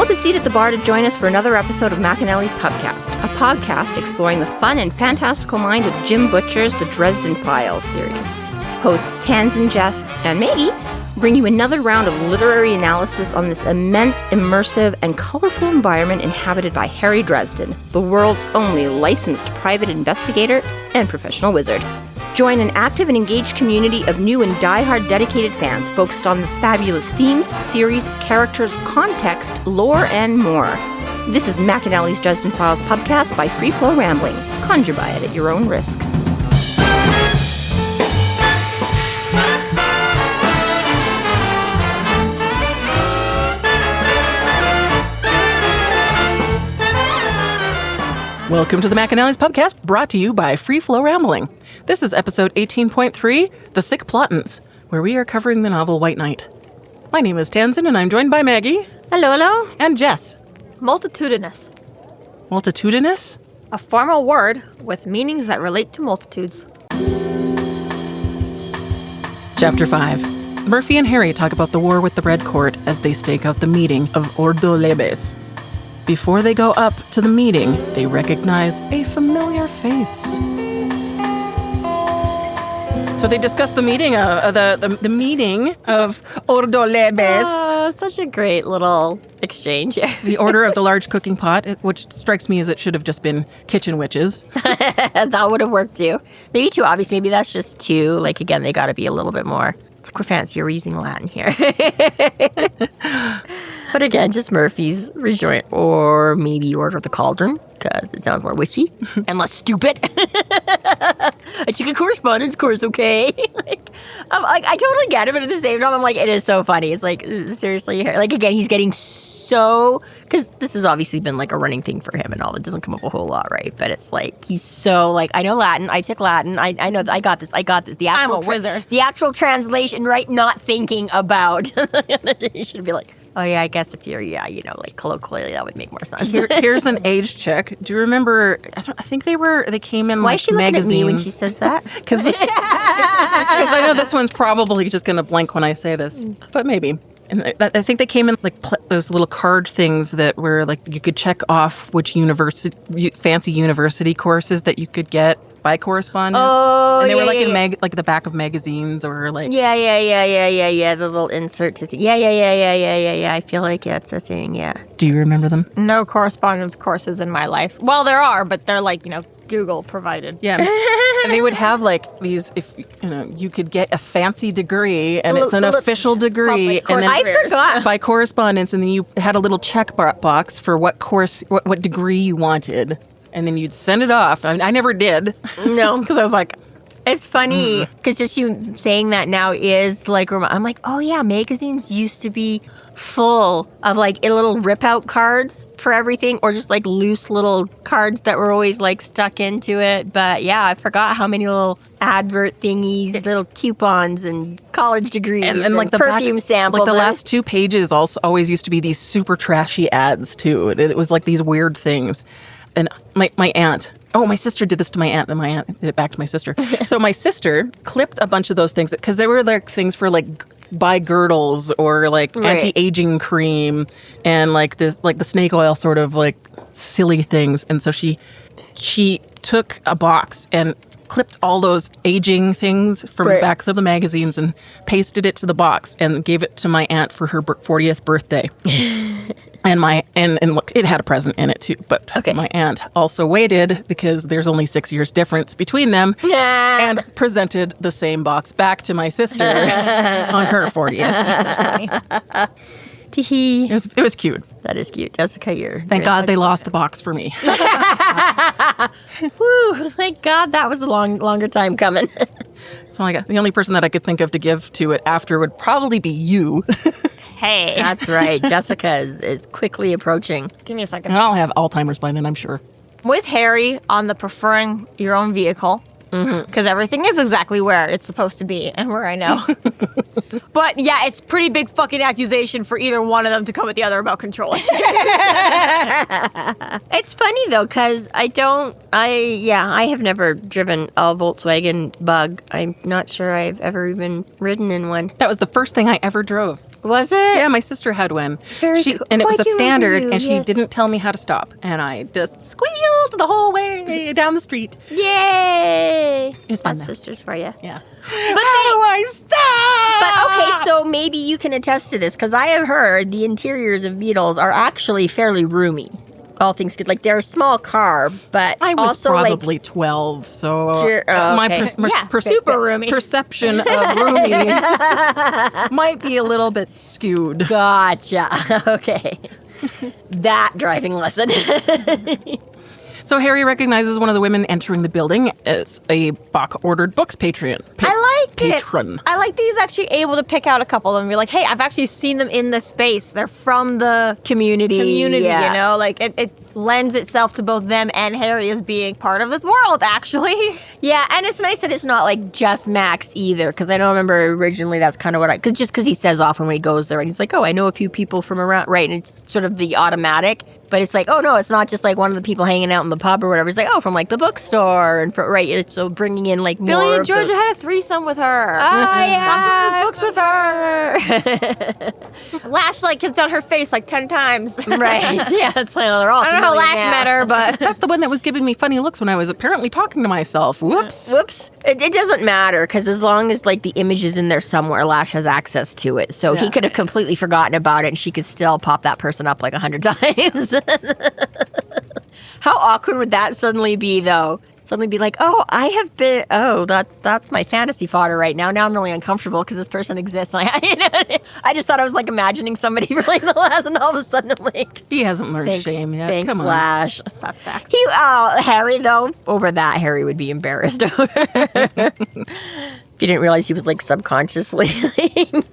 up a seat at the bar to join us for another episode of McAnally's Pubcast, a podcast exploring the fun and fantastical mind of Jim Butcher's The Dresden Files series. Hosts Tanzan, Jess, and Maggie bring you another round of literary analysis on this immense, immersive, and colorful environment inhabited by Harry Dresden, the world's only licensed private investigator and professional wizard. Join an active and engaged community of new and die-hard dedicated fans focused on the fabulous themes, theories, characters, context, lore, and more. This is McAnally's Dresden Files Pubcast by Free Flow Rambling. Conjure by it at your own risk. Welcome to the McAnally's Pubcast, brought to you by Free Flow Rambling. This is episode 18.3, The Thick Plottens, where we are covering the novel White Knight. My name is Tanzan, and I'm joined by Maggie. Hello, hello. And Jess. Multitudinous. Multitudinous? A formal word with meanings that relate to multitudes. Chapter 5. Murphy and Harry talk about the war with the Red Court as they stake out the meeting of Ordo Lebes. Before they go up to the meeting, they recognize a familiar face. So they discuss the meeting, the meeting of Ordo Lebes. Oh, such a great little exchange. The order of the large cooking pot, which strikes me as it should have just been kitchen witches. That would have worked too. Maybe too obvious. Maybe that's just too, like, again, they got to be a little bit more. It's like we're fancy. We're using Latin here. But again, just Murphy's rejoin, or maybe Order of the Cauldron, because it sounds more witchy and less stupid. A chicken correspondence course, okay? I totally get it, but at the same time, I'm like, it is so funny. It's like, seriously, like, again, he's getting so, because this has obviously been like a running thing for him and all. It doesn't come up a whole lot, right? But it's like, he's so like, I know Latin, I took Latin, I know, I got this. The actual I'm a wizard. The actual translation, right? Not thinking about. You should be like, oh, yeah, I guess if you're, like colloquially, that would make more sense. Here's an age check. Do you remember, I think they came in Why like is she looking magazines. at me when she says that? Because I know this one's probably just going to blank when I say this, but maybe. And I think they came in like those little card things that were like you could check off which fancy university courses that you could get by correspondence. Oh, and they were like yeah. in like the back of magazines or like Yeah. The little insert to the. Yeah. I feel like it's a thing. Yeah. Do you remember them? No correspondence courses in my life. Well, there are, but they're like, Google provided. Yeah. And they would have like these, if you could get a fancy degree and it's an official degree, and then I forgot by correspondence, and then you had a little check box for what course, what degree you wanted, and then you'd send it off. I never did. No, because I was like, it's funny because just you saying that now is like, I'm like, oh yeah, magazines used to be full of like little rip out cards for everything, or just like loose little cards that were always like stuck into it. But yeah, I forgot how many little advert thingies, little coupons and college degrees and like the perfume samples. Like the last 2 pages also always used to be these super trashy ads too. It was like these weird things. And my aunt, my sister did this to my aunt, and my aunt did it back to my sister. So my sister clipped a bunch of those things because they were like things for like buy girdles or like anti-aging cream and like the snake oil sort of like silly things. And so she took a box and clipped all those aging things from the backs of the magazines and pasted it to the box and gave it to my aunt for her 40th birthday. And look, it had a present in it too. But my aunt also waited because there's only 6 years difference between them, and presented the same box back to my sister on her 40th. It was cute. That is cute, Jessica. Thank God they lost the box for me. Whew, thank God that was a longer time coming. So the only person that I could think of to give to it after would probably be you. Hey. That's right. Jessica is quickly approaching. Give me a second. And I'll have Alzheimer's by then, I'm sure. With Harry on the preferring your own vehicle, because everything is exactly where it's supposed to be and where I know. But yeah, it's pretty big fucking accusation for either one of them to come at the other about controlling. It's funny though, because I have never driven a Volkswagen Bug. I'm not sure I've ever even ridden in one. That was the first thing I ever drove. Was it? Yeah, my sister had one. Very cool. And it was I a do remember standard, you, and she yes. didn't tell me how to stop. And I just squealed the whole way down the street. Yay! It was fun, That's though. sisters for you. Yeah. But How do I stop? But okay, so maybe you can attest to this, because I have heard the interiors of Beetles are actually fairly roomy. All things good. Like, they're a small car, but I was also probably 12, so my okay. Super roomy. perception of roomy might be a little bit skewed. Gotcha. Okay. That driving lesson. So Harry recognizes one of the women entering the building as a Bach-ordered books patron. I like Patron. it. I like that he's actually able to pick out a couple of them and be like, hey, I've actually seen them in this space. They're from the Community, yeah. you know? Like, it lends itself to both them and Harry as being part of this world, actually. Yeah, and it's nice that it's not like just Max either, because I don't remember originally that's kind of what because he says often when he goes there, and he's like, oh, I know a few people from around, right, and it's sort of the automatic, but it's like, oh no, it's not just like one of the people hanging out in the pub or whatever. It's like, oh, from like the bookstore, and right, it's so bringing in like more Billy and of Georgia had a threesome with her. yeah, books with her. Lash has done her face like 10 times. Right, yeah, it's like, they're all I don't know how familiar Lash now. met her, but That's the one that was giving me funny looks when I was apparently talking to myself. Whoops. Whoops. It doesn't matter, because as long as like the image is in there somewhere, Lash has access to it. So he Yeah. could have completely forgotten about it, and she could still pop that person up like 100 times. How awkward would that suddenly be, though? Suddenly be like, that's my fantasy fodder right now. Now I'm really uncomfortable because this person exists. And I just thought I was like imagining somebody for like the last, and all of a sudden I'm like, He hasn't learned shame yet. thanks, Come on. Lash. that's facts. Harry, though, over that, Harry would be embarrassed. If you didn't realize he was like subconsciously.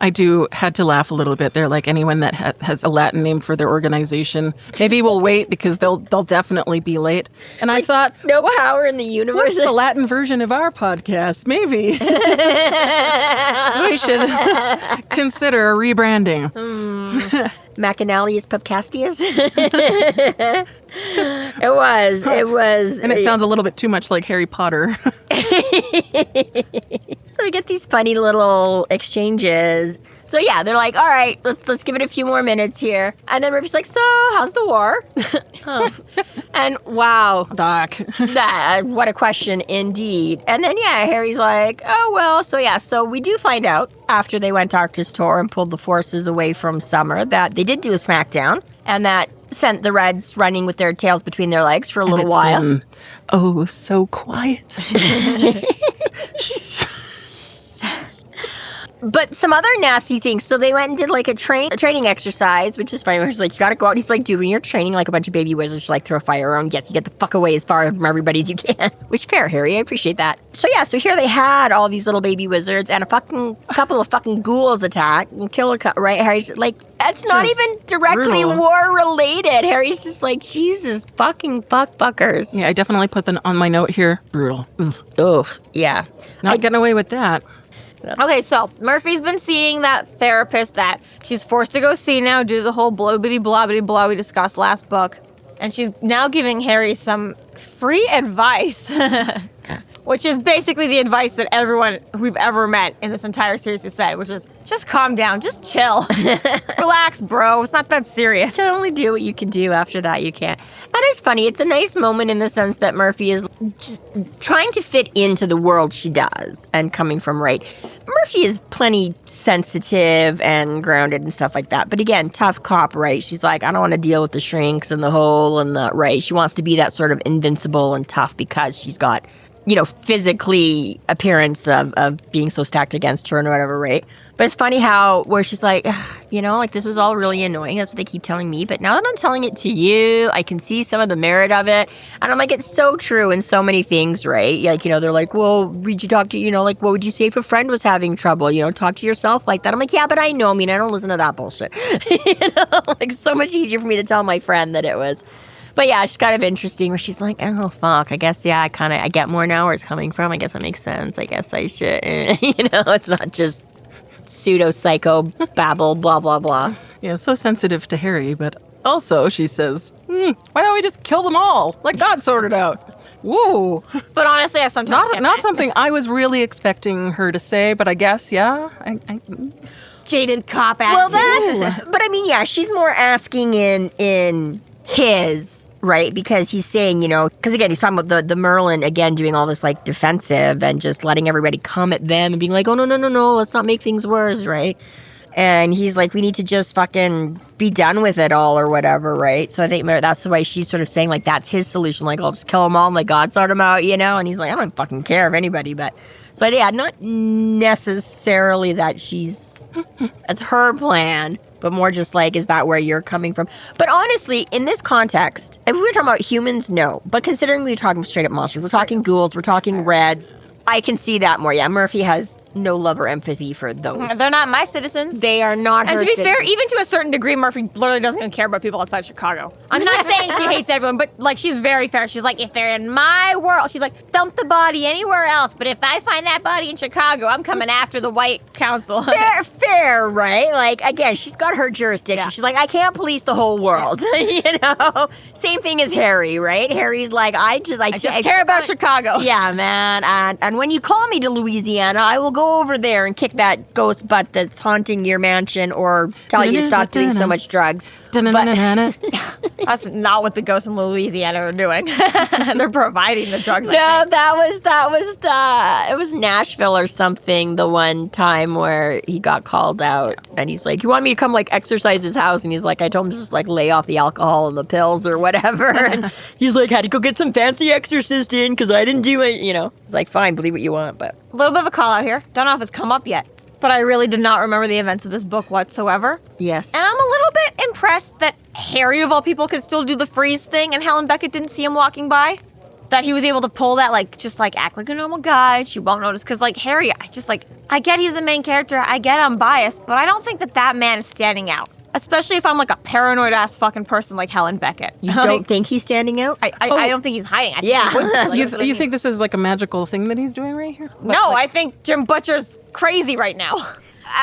I had to laugh a little bit there, like anyone that has a Latin name for their organization. Maybe we'll wait because they'll definitely be late. And I thought, No power in the universe. what's the Latin version of our podcast? Maybe. We should consider rebranding. McAnally is Pubcastius. It was. And it sounds a little bit too much like Harry Potter. So we get these funny little exchanges. So yeah, they're like, all right, let's give it a few more minutes here. And then Murphy's like, so how's the war? And wow, Doc. what a question indeed. And then yeah, Harry's like, oh well, so we do find out after they went to Arctis Tor and pulled the forces away from Summer that they did do a smackdown, and that sent the Reds running with their tails between their legs for a little while. Oh, so quiet. But some other nasty things. So they went and did like a training exercise, which is funny. Where he's like, you gotta go out. And he's like, dude, when you're training like a bunch of baby wizards, like throw fire around, yes, you get the fuck away as far from everybody as you can. Which fair, Harry. I appreciate that. So yeah, so here they had all these little baby wizards and a couple of fucking ghouls attack and kill right? Harry's like, that's not Just even directly brutal. war related. Harry's just like, Jesus fucking fuckers. Yeah, I definitely put them on my note here. Brutal. Oof. Yeah. Not getting away with that. Okay, so Murphy's been seeing that therapist that she's forced to go see now due to the whole blobbity blah we discussed last book. And she's now giving Harry some free advice, which is basically the advice that everyone we've ever met in this entire series has said, which is just calm down, just chill. Relax, bro. It's not that serious. You can only do what you can do. After that, you can't. That is funny. It's a nice moment in the sense that Murphy is just trying to fit into the world she does and coming from right. Murphy is plenty sensitive and grounded and stuff like that. But again, tough cop, right? She's like, I don't want to deal with the shrinks and the hole and the right. She wants to be that sort of invincible and tough because she's got, physically appearance of being so stacked against her and whatever, right? But it's funny where she's like, this was all really annoying. That's what they keep telling me. But now that I'm telling it to you, I can see some of the merit of it. And I'm like, it's so true in so many things, right? Like, they're like, well, would you talk to, what would you say if a friend was having trouble? Talk to yourself like that. I'm like, yeah, but I know. I don't listen to that bullshit. Like, it's so much easier for me to tell my friend that it was. But yeah, it's kind of interesting where she's like, oh, fuck. I guess, yeah, I get more now where it's coming from. I guess that makes sense. I guess I should. It's not just pseudo-psycho babble, blah, blah, blah. Yeah, so sensitive to Harry, but also she says, why don't we just kill them all? Let God sort it out. Woo. But honestly, I sometimes Not something I was really expecting her to say, but I guess, yeah. jaded cop Well, attitude. but I mean, yeah, she's more asking in his, right? Because he's saying, because again, he's talking about the Merlin, again, doing all this, like, defensive and just letting everybody come at them and being like, oh, no, let's not make things worse, right? And he's like, we need to just fucking be done with it all or whatever, right? So I think that's the way she's sort of saying, like, that's his solution. Like, I'll just kill them all and let God sort them out, And he's like, I don't fucking care of anybody, but... So yeah, not necessarily that it's her plan, but more just like, is that where you're coming from? But honestly, in this context, if we were talking about humans, no. But considering we're talking straight up monsters, we're talking ghouls, we're talking reds, I can see that more. Yeah, Murphy has no love or empathy for those. They're not my citizens. They are not her And to be citizens. fair, even to a certain degree, Murphy literally doesn't even care about people outside Chicago. I'm not saying she hates everyone, but like she's very fair. She's like, if they're in my world, she's like, dump the body anywhere else. But if I find that body in Chicago, I'm coming after the white council. Fair, right? Like, again, she's got her jurisdiction. Yeah. She's like, I can't police the whole world, Same thing as Harry, right? Harry's like, I just care about Chicago. Yeah, man. And when you call me to Louisiana, I will go over there and kick that ghost butt that's haunting your mansion or tell you to stop doing so much drugs. That's not what the ghosts in Louisiana are doing. They're providing the drugs. No, it was Nashville or something the one time where he got called out and he's like, you want me to come like exercise his house? And he's like, I told him to just like lay off the alcohol and the pills or whatever. And he's like, had to go get some fancy exorcist in because I didn't do it, It's like, fine, believe what you want, but. A little bit of a call out here. Don't know if it's come up yet, but I really did not remember the events of this book whatsoever. Yes. And I'm a little bit impressed that Harry, of all people, could still do the freeze thing and Helen Beckett didn't see him walking by. That he was able to pull that, like, just, like, act like a normal guy. She won't notice. Because, like, Harry, I get he's the main character. I get I'm biased. But I don't think that man is standing out. Especially if I'm, like, a paranoid-ass fucking person like Helen Beckett. You don't think he's standing out? I don't think he's hiding. I think Yeah. he would. You think this is like a magical thing that he's doing right here? No, I think Jim Butcher's crazy right now.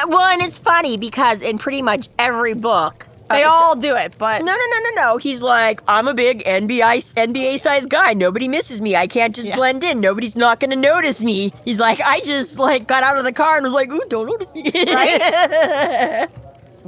Well, and it's funny because in pretty much every book... They all do it, but... No. He's like, I'm a big NBA-sized guy. Nobody misses me. I can't just blend in. Nobody's not going to notice me. He's like, I just, like, got out of the car and was like, ooh, don't notice me. Right?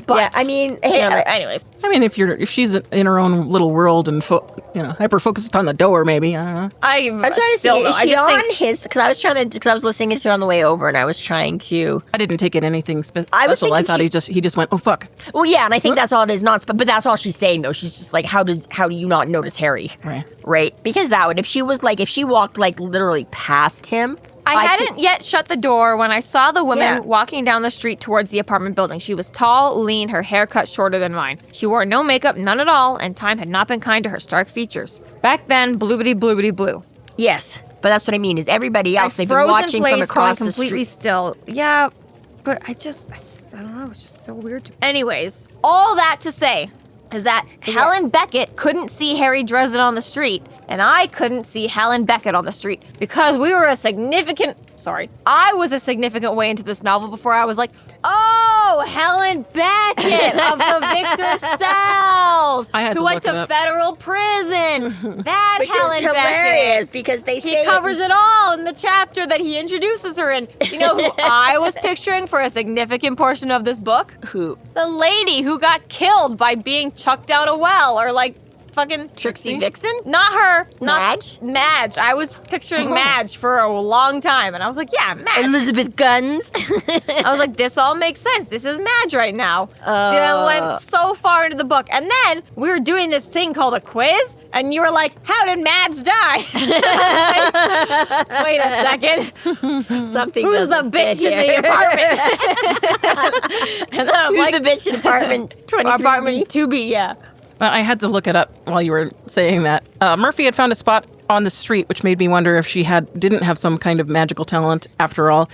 But, yeah, I mean, hey, anyways. I mean, if she's in her own little world and hyper-focused on the door, maybe, I don't know. I'm trying to see, is she on his, because I was listening to it on the way over and I was trying to. I didn't take it anything special. I thought he just went, oh, fuck. Well, yeah, and I think that's all it is, but that's all she's saying, though. She's just like, how do you not notice Harry? Right? Because that would, if she walked, like, literally past him. I hadn't yet shut the door when I saw the woman walking down the street towards the apartment building. She was tall, lean, her hair cut shorter than mine. She wore no makeup, none at all, and time had not been kind to her stark featers. Back then, bloobity blue. Yes, but that's what I mean, is everybody else, they've been watching from across the street. Completely still. Yeah, but I don't know, it's just so weird to me. Anyways, all that to say is that Helen Beckett couldn't see Harry Dresden on the street, and I couldn't see Helen Beckett on the street because I was a significant way into this novel before I was like, oh, Helen Beckett of the Victor Cells, I had who to went look it to up. federal prison. That Which Helen is hilarious Beckett. because they say He covers it all in the chapter that he introduces her in. You know who I was picturing for a significant portion of this book? Who? The lady who got killed by being chucked down a well or like fucking Trixie Vixen? Not her. Madge? Not Madge. I was picturing Madge for a long time and I was like, yeah, Madge. Elizabeth Guns. I was like, this all makes sense. This is Madge right now. I went so far into the book. And then we were doing this thing called a quiz, and you were like, how did Madge die? Wait a second. Something Who's the doesn't fit bitch in the here. apartment? And then I'm Who's like, the bitch in apartment 23B? apartment 2B, yeah. I had to look it up while you were saying that. Murphy had found a spot on the street, which made me wonder if she didn't have some kind of magical talent after all.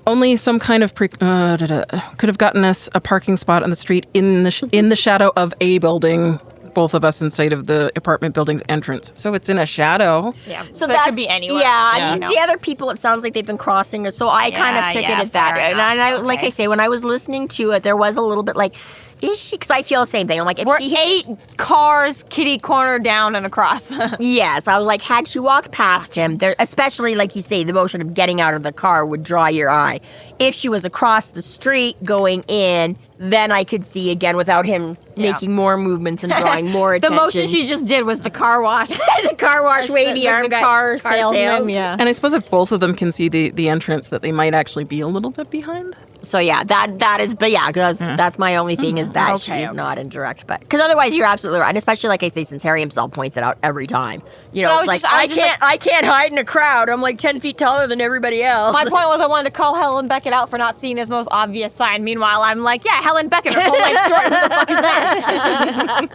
Only some kind of could have gotten us a parking spot on the street in the shadow of a building both of us inside of the apartment building's entrance. So it's in a shadow. Yeah. So that could be anywhere. Yeah, Yeah. I mean, the other people, it sounds like they've been crossing it. So I kind of took it at that. fair And I, enough. like I say, when I was listening to it, there was a little bit like, is she? Because I feel the same thing. I'm like, if We're she 8 cars, kitty corner down and across. Yes, I was like, had she walked past him, there, especially like you say, the motion of getting out of the car would draw your eye. If she was across the street going in, then I could see again without him making more movements and drawing more The attention. motion she just did was the car wash. the car wash, wavy arm the guy, car salesman. sales. Yeah. And I suppose if both of them can see the entrance, that they might actually be a little bit behind. So yeah, that is, but yeah, that's my only thing is that Okay, she's okay. not in direct, but because otherwise you're absolutely right, and especially like I say, since Harry himself points it out every time, you know, But I was like just- I was just I can't hide in a crowd. I'm like 10 feet taller than everybody else. My point was I wanted to call Helen Beckett out for not seeing his most obvious sign. Meanwhile, I'm like, yeah, Helen Beckett, her whole life story. Who the fuck is that?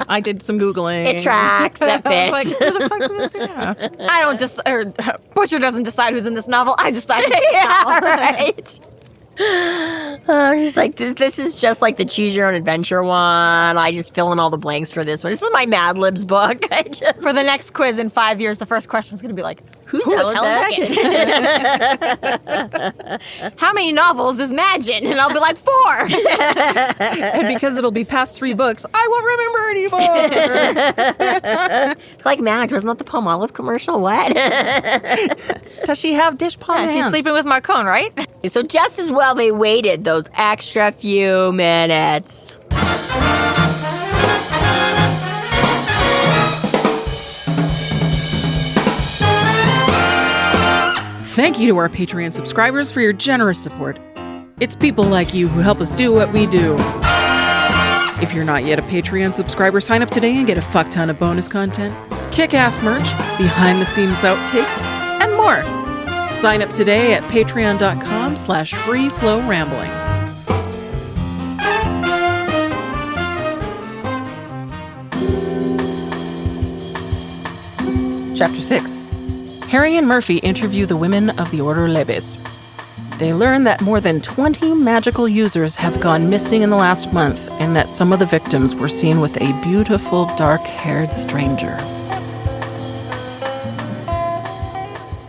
I did some Googling. It tracks. That I was fits. like, who the fuck is this? Yeah. I don't Butcher doesn't decide who's in this novel. I decide who's in this Yeah, novel. right. Just like this is just like the choose your own adventure one. I just fill in all the blanks for this one. This is my Mad Libs book. I just For the next quiz in 5 years, the first question is going to be like, who's who is Helen Helen Beckett? How many novels is Magin? And I'll be like, 4. And because it'll be past 3 books, I won't remember anymore. like Madge, wasn't that the Palmolive commercial? What? Does she have dish palm Yeah, she's hands? sleeping with Marcone, right? So just as well they waited those extra few minutes. Thank you to our Patreon subscribers for your generous support. It's people like you who help us do what we do. If you're not yet a Patreon subscriber, sign up today and get a fuck ton of bonus content, kick-ass merch, behind-the-scenes outtakes, and more. Sign up today at patreon.com/freeflowrambling. Chapter 6. Harry and Murphy interview the women of the Ordo Lebes. They learn that more than 20 magical users have gone missing in the last month, and that some of the victims were seen with a beautiful, dark-haired stranger.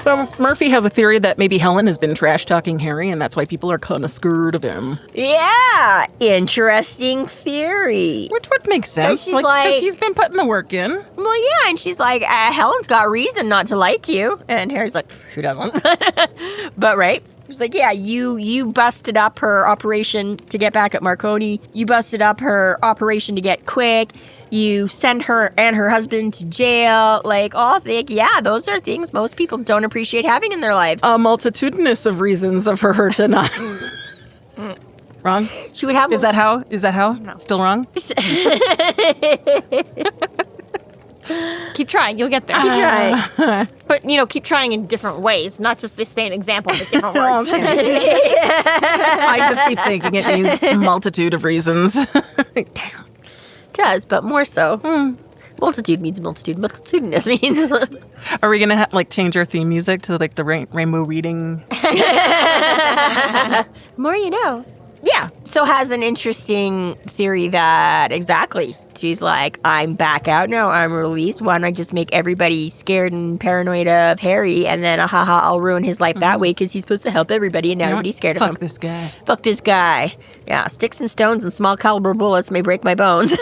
So Murphy has a theory that maybe Helen has been trash-talking Harry, and that's why people are kind of scared of him. Yeah, interesting theory. Which would make sense, she's because like- he's been putting the work in. Well, yeah, and she's like, Helen's got reason not to like you. And Harry's like, who doesn't? But right. She's like, yeah, you busted up her operation to get back at Marconi. You busted up her operation to get Quick. You send her and her husband to jail. Like, yeah, those are things most people don't appreciate having in their lives. A multitudinous of reasons for her to not. Wrong? She would have. Is that how? No. Still wrong? Keep trying. You'll get there. Keep trying. But, keep trying in different ways, not just the same example, but different words. I just keep thinking it means multitude of reasons. Damn. Does, but more so. Multitude means multitude. Multitudinous means. Are we gonna change our theme music to the rainbow reading? More you know. Yeah. So has an interesting theory that exactly. She's like, I'm back out now. I'm released. Why don't I just make everybody scared and paranoid of Harry, and then I'll ruin his life that way because he's supposed to help everybody, and now everybody's scared of him. Fuck this guy. Fuck this guy. Yeah, sticks and stones and small caliber bullets may break my bones.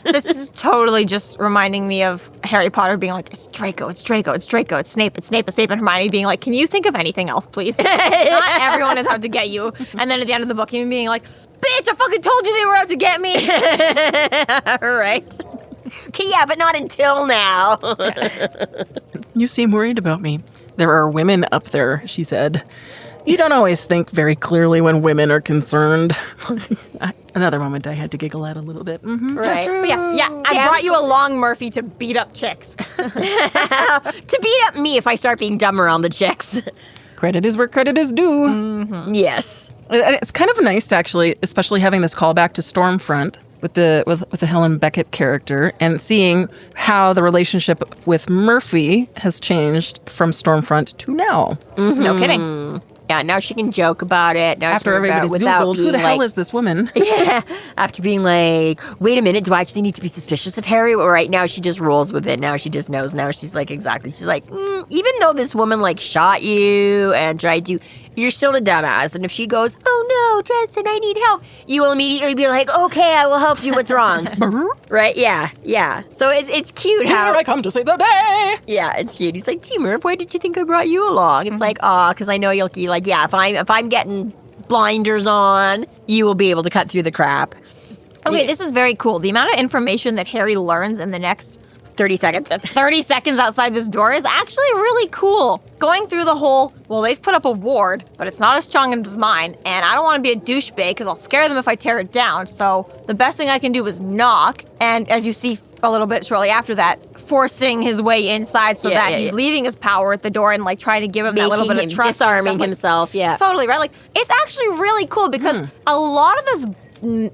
This is totally just reminding me of Harry Potter being like, it's Draco, it's Draco, it's Draco, it's Snape, and Hermione being like, can you think of anything else, please? Not everyone is out to get you. And then at the end of the book, even being like, bitch, I fucking told you they were out to get me. Right. Okay, yeah, but not until now. You seem worried about me. There are women up there, she said. You don't always think very clearly when women are concerned. Another moment I had to giggle at a little bit. Mm-hmm. Right. But yeah, I brought you along, Murphy, to beat up chicks. To beat up me if I start being dumb around the chicks. Credit is where credit is due. Mm-hmm. Yes. It's kind of nice, actually, especially having this callback to Stormfront with the Helen Beckett character and seeing how the relationship with Murphy has changed from Stormfront to now. No kidding. Yeah, now she can joke about it. Now After she can everybody's without Googled, who being the hell like- is this woman? Yeah, after being like, wait a minute, do I actually need to be suspicious of Harry? Well, right now she just rolls with it. Now she just knows. Now she's like, exactly. She's like, even though this woman like shot you and tried to, you're still a dumbass. And if she goes, oh no, Dresden, I need help, you will immediately be like, okay, I will help you. What's wrong? Right? Yeah, yeah. So it's cute how Here I come to save the day. yeah, it's cute. He's like, gee, Murph, why did you think I brought you along? It's like, because I know you'll be like, yeah, if I'm getting blinders on, you will be able to cut through the crap. Okay, this is very cool. The amount of information that Harry learns in the next 30 seconds. 30 seconds outside this door is actually really cool. Going through the whole, well, they've put up a ward, but it's not as strong as mine, and I don't want to be a douchebag because I'll scare them if I tear it down. So the best thing I can do is knock, and as you see a little bit shortly after that, forcing his way inside so that he's leaving his power at the door and like trying to give him that little bit of trust. Disarming himself, yeah. Totally, right? Like, it's actually really cool because a lot of this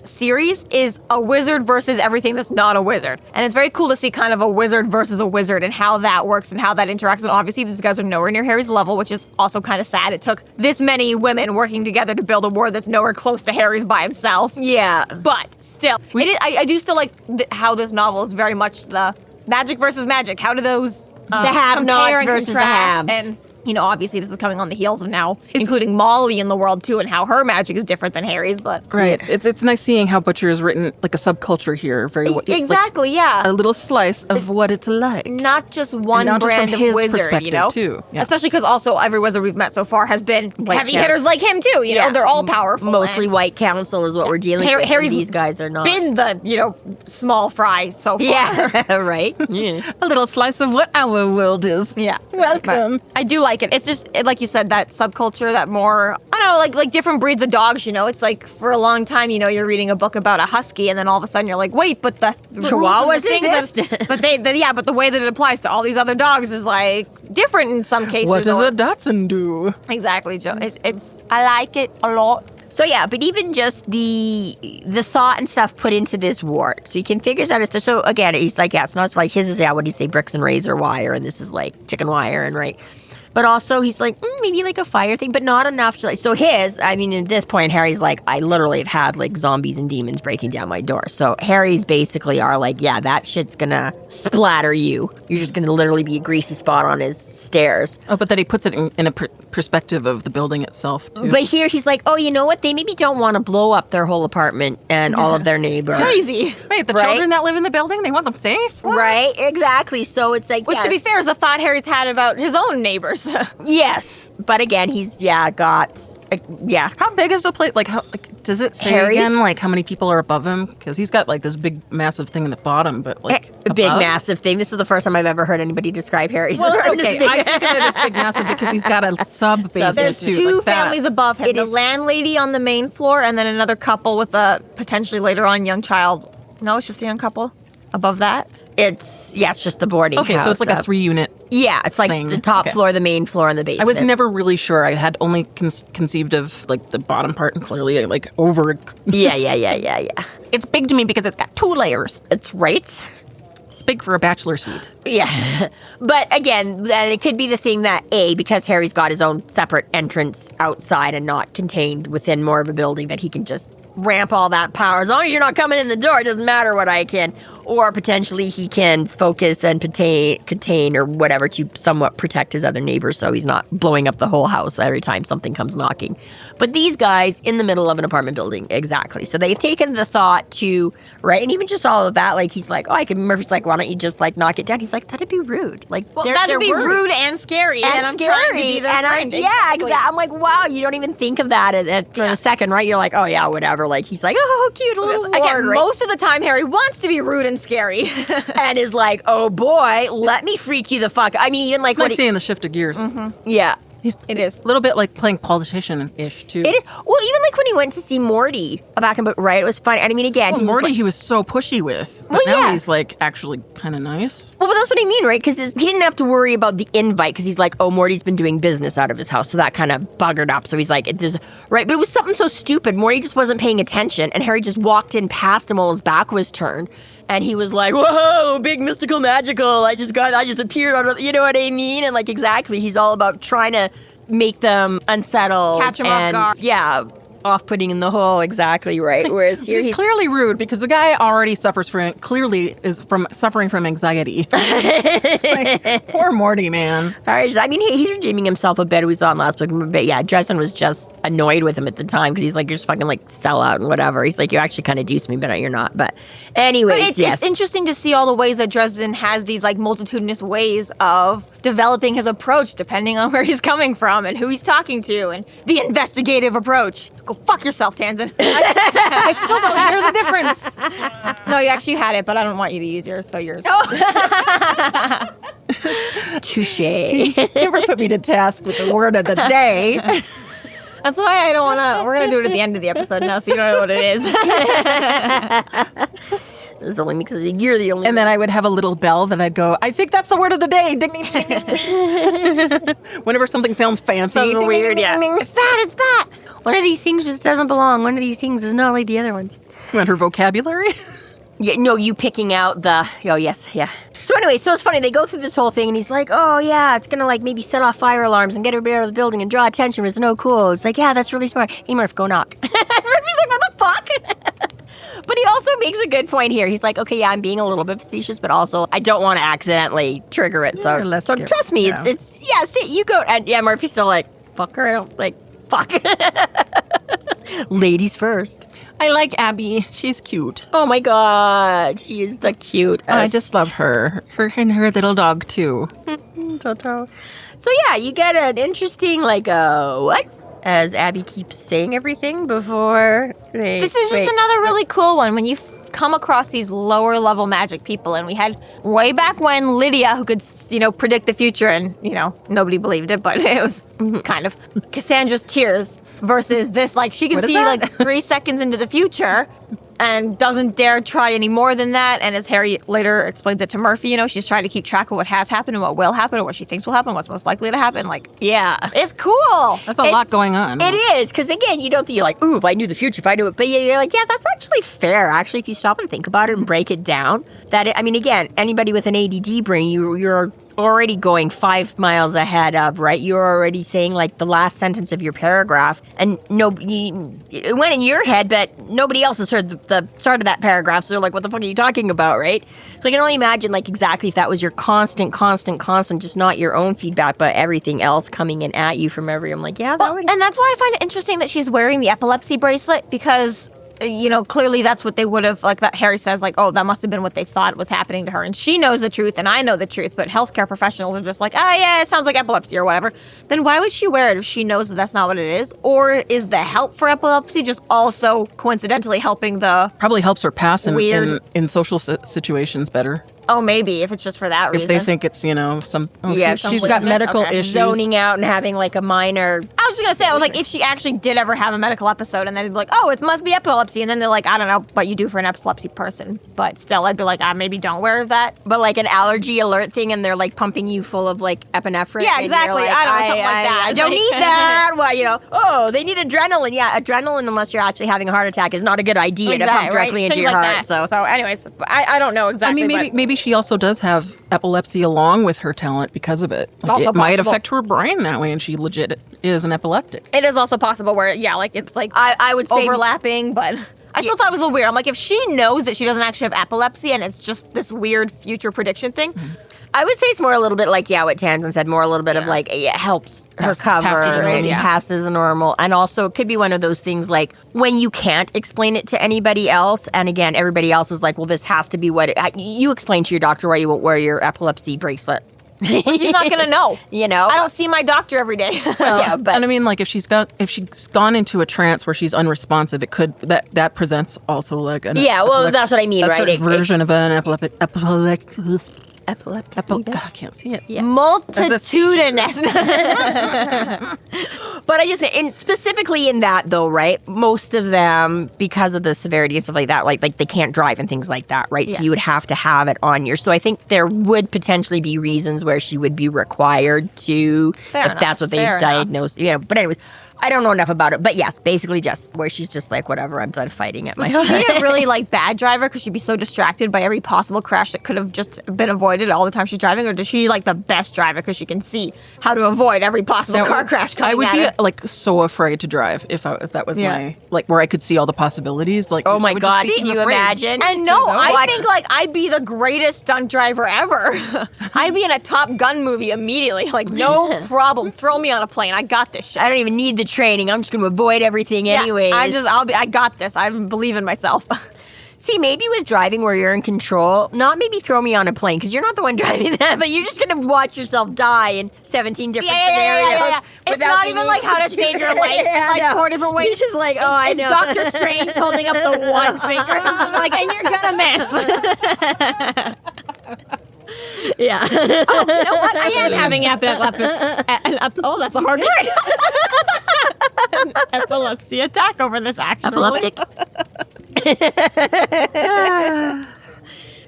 series is a wizard versus everything that's not a wizard. And it's very cool to see kind of a wizard versus a wizard and how that works and how that interacts. And obviously these guys are nowhere near Harry's level, which is also kind of sad. It took this many women working together to build a ward that's nowhere close to Harry's by himself. Yeah. But still, I do still like how this novel is very much the magic versus magic. How do those the have-nots versus the haves. And you know, obviously this is coming on the heels of now including Molly in the world too, and how her magic is different than Harry's. But Right. It's nice seeing how Butcher has written like a subculture here. Very exactly, like, yeah. a little slice of what it's like. Not just one not just brand from of his wizard, perspective, you know? too. Yeah. Especially because also every wizard we've met so far has been heavy yeah. hitters like him too. You know, they're all powerful. Mostly and white council is what we're dealing with. Harry's These guys are not. been the, you know, small fry so far. Yeah, right? Yeah. A little slice of what our world is. Yeah. Welcome. But I do like it. It's just, like you said, that subculture, that more, I don't know, like different breeds of dogs, you know? It's like for a long time, you know, you're reading a book about a husky and then all of a sudden you're like, wait, but the Chihuahuas exist. But the way that it applies to all these other dogs is like different in some cases. What does a Dachshund do? Exactly, Joe. It's I like it a lot. So yeah, but even just the thought and stuff put into this wart, so he can figure out it's so again he's like, yeah, it's not like his is, yeah, what do you say, bricks and razor wire, and this is like chicken wire, and right. But also he's like, maybe like a fire thing, but not enough to like, so his, I mean, at this point, Harry's like, I literally have had like zombies and demons breaking down my door. So Harry's basically are like, yeah, that shit's gonna splatter you. You're just gonna literally be a greasy spot on his stairs. Oh, but that he puts it in a perspective of the building itself, too. But here he's like, oh, you know what? They maybe don't want to blow up their whole apartment and all of their neighbors. Crazy. Wait, the Right? children that live in the building, they want them safe? What? Right? Exactly. So it's like, Which, to be yes. fair, is a thought Harry's had about his own neighbors. Yes, but again, he's got How big is the place? Like, how? Like, does it say Harry's? again? Like, how many people are above him? Because he's got like this big, massive thing in the bottom, but like a big, above? massive thing. This is the first time I've ever heard anybody describe Harry's Well, apartment okay, as big. I think of it as big, massive because he's got a sub basement There's too. two like that. families above him. The landlady on the main floor and then another couple with a potentially later on young child. No, it's just a young couple above that. It's just the boarding house. Okay, so it's like a 3-unit. Yeah, it's like thing. the top Okay. floor, the main floor, and the basement. I was never really sure. I had only conceived of like the bottom part, and clearly like over. Yeah. It's big to me because it's got 2 layers. It's right. It's big for a bachelor suite. Yeah. But again, then it could be the thing that, because Harry's got his own separate entrance outside and not contained within more of a building, that he can just ramp all that power. As long as you're not coming in the door, it doesn't matter what I can. Or potentially he can focus and contain or whatever to somewhat protect his other neighbors so he's not blowing up the whole house every time something comes knocking. But these guys in the middle of an apartment building, exactly. So they've taken the thought to, right, and even just all of that, like he's like, Murphy's like, why don't you just like knock it down? He's like, that'd be rude. Like, Well, they're that'd be worried. rude and scary. And I'm scary. trying to be their And friend. yeah, exactly. I'm like, wow, you don't even think of that for a second, right? You're like, oh yeah, whatever. Like he's like, oh, cute little Again, ward, right? most of the time Harry wants to be rude and scary. And is like, oh boy, let me freak you the fuck. I mean, even like It's nice seeing the shift of gears. yeah. It is. A little bit like playing politician-ish too. It is. Well, even like when he went to see Morty back in book, right? It was fun. And I mean, again, Well, he Morty, was like, he was so pushy with. But Well, now yeah. he's like actually kind of nice. well, but that's what I mean, right? Because he didn't have to worry about the invite because he's like, oh, Morty's been doing business out of his house. So that kind of buggered up. So he's like, it is, right? But it was something so stupid. Morty just wasn't paying attention. And Harry just walked in past him while his back was turned. And he was like, whoa, big mystical magical. I just appeared out of, you know what I mean? And like, exactly. He's all about trying to make them unsettled. Catch 'em off guard. Yeah. Off-putting in the hole, exactly right. Whereas here He's clearly rude because the guy already suffering from anxiety. Like, poor Morty, man. I mean, he's redeeming himself a bit. We saw in last book, but yeah, Dresden was just annoyed with him at the time because he's like, you're just fucking like sell out and whatever. He's like, you actually kind of deuce me, but you're not. But anyways, It's interesting to see all the ways that Dresden has these like multitudinous ways of developing his approach depending on where he's coming from and who he's talking to and the investigative approach. Go fuck yourself, Tanzan. I still don't hear the difference. No, you actually had it, but I don't want you to use yours, so yours. touche. Never put me to task with the word of the day. That's why I don't want to. We're going to do it at the end of the episode now, so you don't know what it is. This is only because you're the only And then I would have a little bell that I'd go, I think that's the word of the day. Ding, ding, ding, ding. Whenever something sounds fancy. Something ding, weird, ding, yeah. ding, ding. It's that. One of these things just doesn't belong. One of these things is not like the other ones. You want her vocabulary? Yeah, no, you picking out the, oh, yes, yeah. So anyway, so it's funny, they go through this whole thing, and he's like, oh, yeah, it's gonna, like, maybe set off fire alarms and get everybody out of the building and draw attention. It's no cool. It's like, yeah, that's really smart. Hey, Murph, go knock. Murphy's like, what the fuck? But he also makes a good point here. He's like, okay, yeah, I'm being a little bit facetious, but also I don't want to accidentally trigger it. So, trust me, it's see, you go, and yeah, Murphy's still like, fuck her, I don't, like, fuck. Ladies first. I like Abby. She's cute. Oh my god, she is the cutest. I just love her. Her and her little dog, too. Toto. So yeah, you get an interesting, like, what? As Abby keeps saying everything before they... This is just another really cool one when you come across these lower level magic people. And we had way back when Lydia, who could, predict the future, and, nobody believed it, but it was kind of Cassandra's tears versus this, like, she can see, like, 3 seconds into the future and doesn't dare try any more than that. And as Harry later explains it to Murphy, she's trying to keep track of what has happened and what will happen and what she thinks will happen, what's most likely to happen. Like, yeah. It's cool. That's a lot going on. It is, because again, you don't think you're like, ooh, if I knew the future, if I knew it. But you're like, yeah, that's actually fair. Actually, if you stop and think about it and break it down, again, anybody with an ADD brain, you're already going 5 miles ahead of, right? You're already saying like the last sentence of your paragraph, and it went in your head, but nobody else has heard the start of that paragraph, so they're like, what the fuck are you talking about, right? So I can only imagine, like, exactly if that was your constant, just not your own feedback, but everything else coming in at you from I'm like, yeah, that would... And that's why I find it interesting that she's wearing the epilepsy bracelet, because... clearly that's what they would have, like that Harry says, like, oh, that must have been what they thought was happening to her. And she knows the truth and I know the truth, but healthcare professionals are just like, oh, yeah, it sounds like epilepsy or whatever. Then why would she wear it if she knows that that's not what it is? Or is the help for epilepsy just also coincidentally helping the... Probably helps her pass weird... in social situations better. Oh, maybe, if it's just for that reason. If they think it's, she's got medical issues. Zoning out and having, like, a minor... I was just going to say, I was like, if she actually did ever have a medical episode, and then they'd be like, oh, it must be epilepsy, and then they're like, I don't know what you do for an epilepsy person. But still, I'd be like, maybe don't wear that. But, like, an allergy alert thing, and they're, like, pumping you full of, like, epinephrine. Yeah, exactly. Like, I don't know, something like that. I don't need that. Well, oh, they need adrenaline. Yeah, adrenaline, unless you're actually having a heart attack, is not a good idea to pump directly into your heart. So anyways, I don't know exactly. I mean, maybe she also does have epilepsy along with her talent because of it. Like, also it might affect her brain that way, and she legit is an epileptic. It is also possible where, it's like I would say overlapping, but I still thought it was a little weird. I'm like, if she knows that she doesn't actually have epilepsy and it's just this weird future prediction thing. I would say it's more a little bit like, what Tanzan said, more a little bit of like, it helps her cover passes normal. And also it could be one of those things like when you can't explain it to anybody else. And again, everybody else is like, well, this has to be what you explain to your doctor why you won't wear your epilepsy bracelet. He's not going to know. I don't see my doctor every day. And I mean, like, if she's gone into a trance where she's unresponsive, it could that presents also like an that's what I mean, a right? Sort of version of an epileptic. I can't see it. Yeah. Multitudinous. But I just, and specifically in that though, right? Most of them, because of the severity and stuff like that, like they can't drive and things like that, right? Yes. So you would have to have it on you. So I think there would potentially be reasons where she would be required to, if that's what they diagnosed. But anyways, I don't know enough about it, but yes, basically just where she's just like, whatever, I'm done fighting at my Would she be a really like bad driver because she'd be so distracted by every possible crash that could have just been avoided all the time she's driving, or does she like the best driver because she can see how to avoid every possible car crash coming I would at be her? like so afraid to drive if that was my like where I could see all the possibilities. Like, Oh my I would just God, be can too you afraid. imagine? And no, I Watch- think like I'd be the greatest stunt driver ever. I'd be in a Top Gun movie immediately. Like, no problem. Throw me on a plane. I got this shit. I don't even need the training. I'm just going to avoid everything anyways. I got this. I believe in myself. See, maybe with driving where you're in control, not maybe throw me on a plane because you're not the one driving that, but you're just going to watch yourself die in 17 different scenarios. It's without not being even like able how to save your life. Yeah, Like no. 4 different ways. You're just like, oh, I know. It's Doctor Strange holding up the one finger. Like, and you're gonna miss. Yeah. Oh, you know what? I am having oh, that's a hard word. An epilepsy attack over this, actually. Epileptic.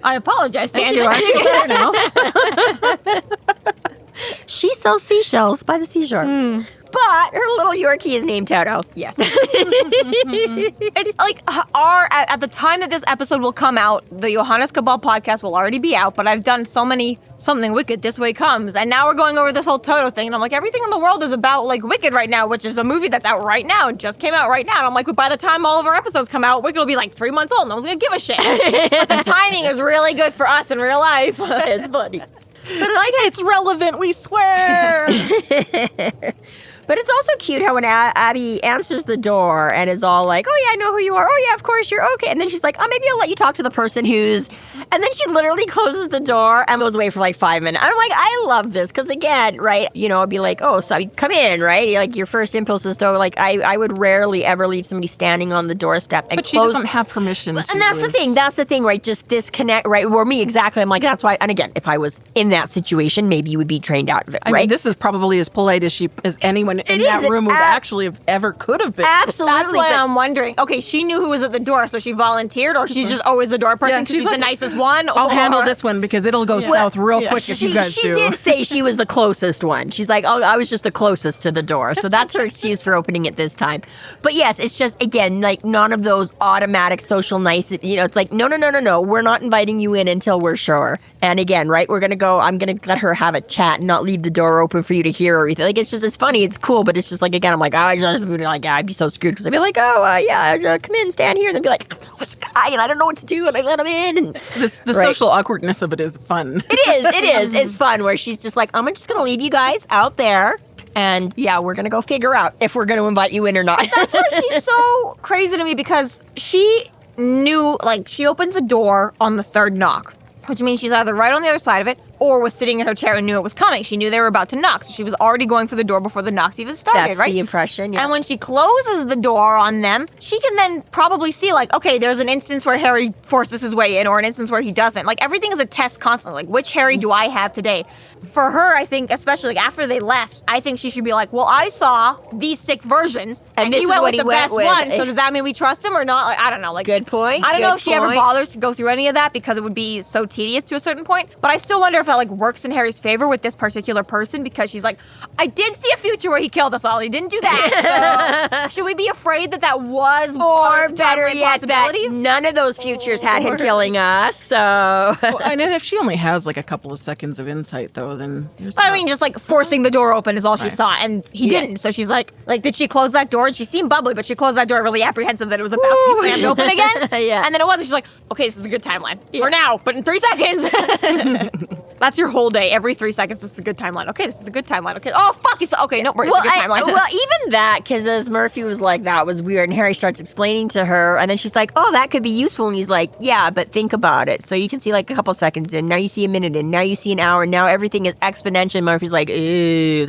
I apologize to Andrew. I feel better now. She sells seashells by the seashore. But her little Yorkie is named Toto. Yes. It's like at the time that this episode will come out, the Johannes Cabal podcast will already be out, but I've done something wicked, this way comes. And now we're going over this whole Toto thing. And I'm like, everything in the world is about like Wicked right now, which is a movie that's out right now. It just came out right now. And I'm like, by the time all of our episodes come out, Wicked will be like 3 months old. No one's going to give a shit. But the timing is really good for us in real life. It's funny. But like, it's relevant, we swear. But it's also cute how when Abby answers the door and is all like, oh yeah, I know who you are. Oh yeah, of course, you're okay. And then she's like, oh, maybe I'll let you talk to the person who's... And then she literally closes the door and goes away for like 5 minutes. I'm like, I love this. Because again, right, you know, I'd be like, oh, so come in, right? Like your first impulse is to, like, I would rarely ever leave somebody standing on the doorstep and But she close... doesn't have permission to. And that's the thing, right? Just disconnect, right? Or me, exactly. I'm like, that's why. And again, if I was in that situation, maybe you would be trained out of it, I right? mean, this is probably as polite as anyone in It that is. room would actually have ever could have been. Absolutely. That's why but- I'm wondering. Okay, she knew who was at the door, so she volunteered, or she's just always the door person Yeah, because she's she's the like, nicest one. I'll or- handle this one because it'll go south real quick if you guys she do. did say she was the closest one. She's like, oh, I was just the closest to the door. So that's her excuse for opening it this time. But yes, it's just, again, like none of those automatic social nicety. You know, it's like, no. We're not inviting you in until we're sure. And again, right, I'm going to let her have a chat and not leave the door open for you to hear or anything. Like, it's just, it's funny, it's cool, but it's just like, again, I'm like, I'd be so screwed because I'd be like, come in, stand here. And they'd be like, what's a guy? And I don't know what to do. And I let him in. And The social awkwardness of it is fun. It is. It's fun where she's just like, I'm just going to leave you guys out there. And yeah, we're going to go figure out if we're going to invite you in or not. That's why she's so crazy to me, because she knew, like, she opens the door on the third knock, which means she's either right on the other side of it or was sitting in her chair and knew it was coming. She knew they were about to knock, so she was already going for the door before the knocks even started, That's right? the impression, yeah. And when she closes the door on them, she can then probably see, like, okay, there's an instance where Harry forces his way in or an instance where he doesn't. Like, everything is a test constantly. Like, which Harry do I have today? For her, I think, especially like after they left, I think she should be like, well, I saw these 6 versions, and this he is went what with he the went best with. one, so does that mean we trust him or not? Like, I don't know. Like, Good point. I don't know Good if she ever point. bothers to go through any of that because it would be so tedious to a certain point. But I still wonder if that like works in Harry's favor with this particular person, because she's like, I did see a future where he killed us all. He didn't do that. So should we be afraid that that was Or a better timeline yet, that possibility? none of those futures had him killing us. So Well, and then if she only has like a couple of seconds of insight, though, then there's I mean, just like forcing the door open is all she saw, and he Yeah. didn't. So she's like, did she close that door? And she seemed bubbly, but she closed that door really apprehensive that it was about to be slammed open again. Yeah. And then it wasn't. She's like, okay, this is a good timeline for now, but in 3 seconds. That's your whole day. Every 3 seconds, this is a good timeline. Okay, this is a good timeline. Okay. Oh, fuck. It's okay. No, it's a good timeline. well, even that, because as Murphy was like, that was weird, and Harry starts explaining to her, and then she's like, oh, that could be useful, and he's like, yeah, but think about it. So you can see like a couple seconds in, now you see a minute in, now you see an hour, now everything is exponential. Murphy's like, ew,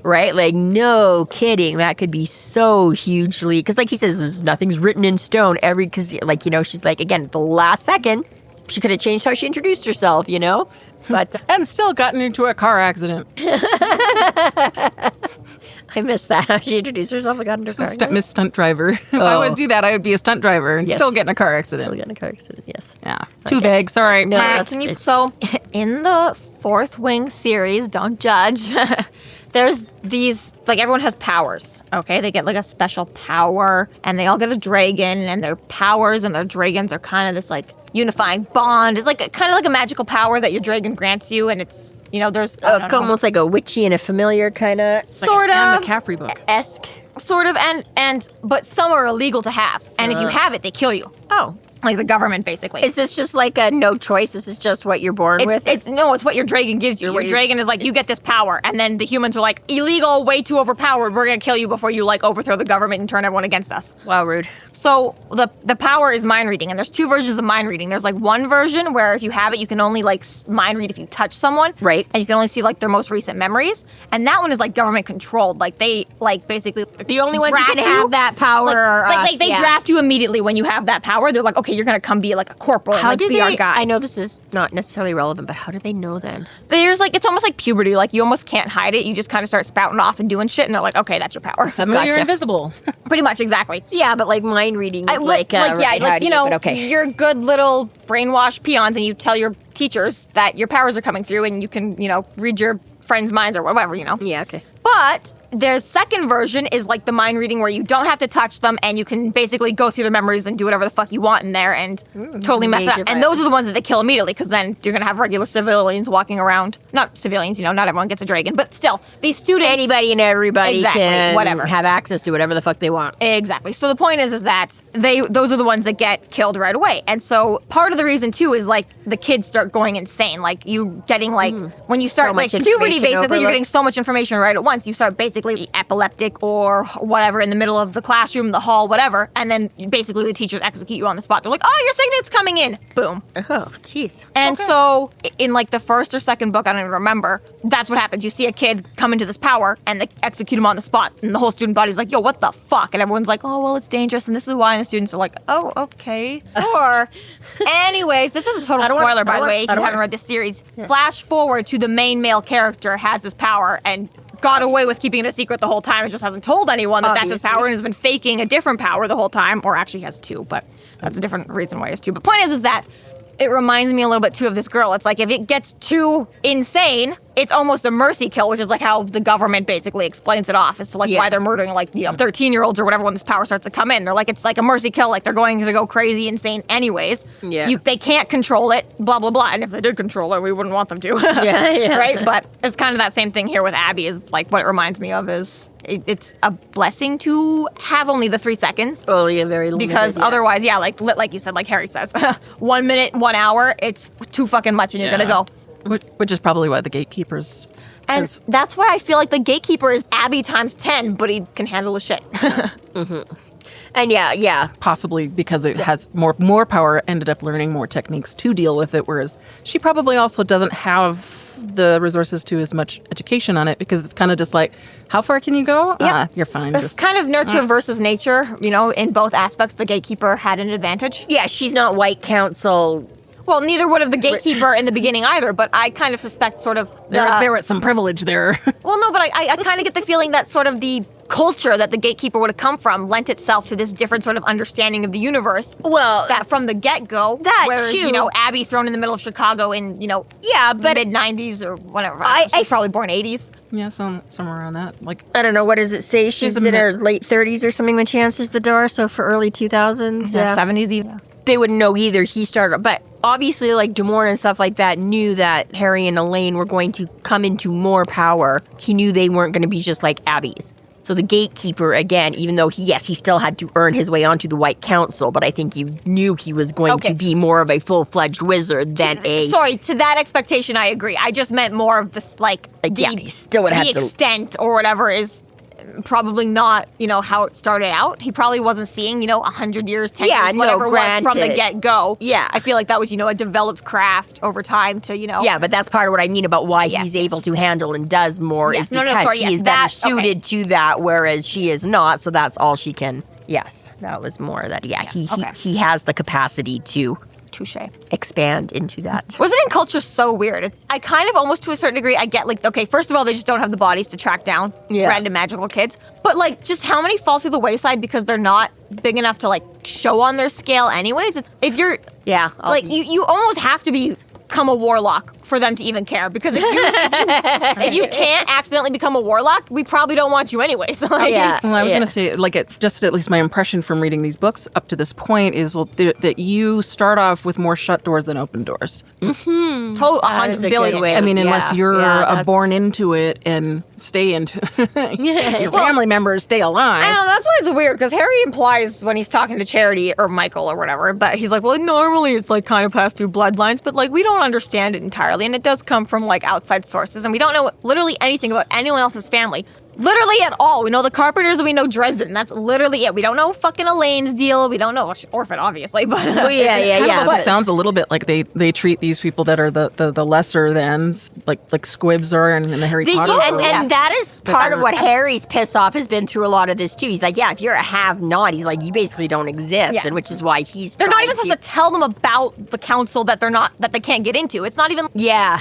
right? Like, no kidding, that could be so hugely, because like he says, nothing's written in stone. Because like, you know, she's like, again, the last second, she could have changed how she introduced herself, you know? But and still gotten into a car accident. I missed that. How she introduced herself and got into a car. Miss Stunt Driver. If I would do that, I would be a stunt driver and Yes. still get in a car accident. Still got in a car accident, yes. Yeah, too vague. Sorry. No, So in the Fourth Wing series, don't judge. there's these, like, everyone has powers, okay? They get, like, a special power, and they all get a dragon, and their powers and their dragons are kind of this, like, unifying bond. It's, like, kind of like a magical power that your dragon grants you, and it's, you know, there's... almost like a witchy and a familiar kind of... Sort of. Anne McCaffrey book. Esque. Sort of, but some are illegal to have. And if you have it, they kill you. Oh. Like the government, basically. Is this just like a no choice? This is just what you're born with? It's what your dragon gives you. Your dragon is like, you get this power. And then the humans are like, illegal, way too overpowered. We're going to kill you before you, like, overthrow the government and turn everyone against us. Wow, rude. So the power is mind reading, and there's two versions of mind reading. There's like one version where if you have it, you can only like mind read if you touch someone, right? And you can only see like their most recent memories. And that one is like government controlled. Like they like basically the only ones who can have that power are us. Like they draft you immediately when you have that power. They're like, okay, you're gonna come be like a corporal. How and, like, do be they? Our guy. I know this is not necessarily relevant, but how do they know then? There's like it's almost like puberty. Like you almost can't hide it. You just kind of start spouting off and doing shit, and they're like, okay, that's your power. Suddenly you're invisible. Pretty much, exactly. Yeah, but like mind reading is you know, you're good little brainwashed peons, and you tell your teachers that your powers are coming through, and you can, you know, read your friends' minds or whatever, you know. Yeah, okay. But the second version is like the mind reading where you don't have to touch them and you can basically go through their memories and do whatever the fuck you want in there and totally mess it up. And those are the ones that they kill immediately because then you're going to have regular civilians walking around. Not civilians, you know, not everyone gets a dragon, but still, these students... Anybody and everybody can whatever. Have access to whatever the fuck they want. Exactly. So the point is that those are the ones that get killed right away. And so part of the reason too is like the kids start going insane. Like you getting like, when you start so like puberty basically, you're getting so much information right at once. You start basically epileptic or whatever in the middle of the classroom, the hall, whatever. And then basically the teachers execute you on the spot. They're like, oh, your signet's coming in. Boom. Oh, jeez. And so in like the first or second book, I don't even remember, that's what happens. You see a kid come into this power and they execute him on the spot. And the whole student body's like, yo, what the fuck? And everyone's like, oh, well, it's dangerous. And this is why. And the students are like, oh, okay. Or anyways, this is a total spoiler, by the way, if you haven't read this series. Yeah. Flash forward to the main male character has this power and got away with keeping it a secret the whole time and just hasn't told anyone that that's his power and has been faking a different power the whole time, or actually has two, but that's a different reason why he has two. But point is that it reminds me a little bit too of this girl. It's like if it gets too insane, it's almost a mercy kill, which is like how the government basically explains it off as to like why they're murdering like 13-year-olds or whatever when this power starts to come in. They're like, it's like a mercy kill, like they're going to go crazy, insane anyways. Yeah. They can't control it, blah, blah, blah. And if they did control it, we wouldn't want them to. Yeah. Right? But it's kind of that same thing here with Abby is like what it reminds me of is it's a blessing to have only the 3 seconds. Only a very limited, because otherwise, like you said, like Harry says, 1 minute, 1 hour, it's too fucking much and you're gonna go. Which is probably why the gatekeepers... And that's why I feel like the gatekeeper is Abby times 10, but he can handle his shit. And yeah. Possibly because it has more power, ended up learning more techniques to deal with it, whereas she probably also doesn't have the resources to as much education on it because it's kind of just like, how far can you go? Yep. You're fine. It's kind of nurture versus nature, you know, in both aspects, the gatekeeper had an advantage. Yeah, she's not white council. Well, neither would have the gatekeeper in the beginning either, but I kind of suspect sort of... There was some privilege there. Well, no, but I kind of get the feeling that sort of the culture that the gatekeeper would have come from lent itself to this different sort of understanding of the universe. Well... That from the get-go, whereas, too. You know, Abby thrown in the middle of Chicago in, you know, mid-90s or whatever. She's probably born 80s. Yeah, somewhere around that. Like, I don't know, what does it say? She's in her late 30s or something when she answers the door, so for early 2000s. Yeah, 70s even. They wouldn't know either. He started, but obviously, like Demore and stuff like that knew that Harry and Elaine were going to come into more power. He knew they weren't going to be just like Abby's. So the gatekeeper, again, even though he still had to earn his way onto the White Council, but I think he knew he was going to be more of a full-fledged wizard than Sorry, to that expectation, I agree. I just meant more of this, he still would have the extent or whatever is probably not, you know, how it started out. He probably wasn't seeing, you know, 100 years, 10 years, whatever it was from the get-go. Yeah. I feel like that was, you know, a developed craft over time to, you know. Yeah, but that's part of what I mean about why he's able to handle and does more is because he is better suited to that, whereas she is not, so that's all she can. Yes, that was more that, he has the capacity to expand into that. Wizarding culture is so weird. I kind of almost to a certain degree, I get like, okay, first of all, they just don't have the bodies to track down random magical kids. But like, just how many fall through the wayside because they're not big enough to like show on their scale anyways? If you're, you almost have to become a warlock for them to even care. Because if you can't accidentally become a warlock, we probably don't want you anyway. So like, Well, I was going to say, like, just at least my impression from reading these books up to this point is that you start off with more shut doors than open doors. $100 That is a billion. good way. I mean, Yeah. unless you're that's- born into it and stay into your family members stay alive. I know, that's why it's weird, because Harry implies when he's talking to Charity or Michael or whatever, but he's like, well, normally it's like kind of passed through bloodlines, but like we don't understand it entirely, and it does come from like outside sources, and we don't know literally anything about anyone else's family. Literally at all. We know the Carpenters and we know Dresden. That's literally it. We don't know fucking Elaine's deal. We don't know Orphan, obviously, but So yeah. Also sounds a little bit like they treat these people that are the lesser thans, like squibs are in the Harry They Potter do, world. and that is part of what Harry's piss off has been through a lot of this too. He's like, yeah, if you're a have-not, he's like, you basically don't exist, Yeah. and which is why he's. they're not trying even supposed to tell them about the council that they can't get into. It's not even, Yeah.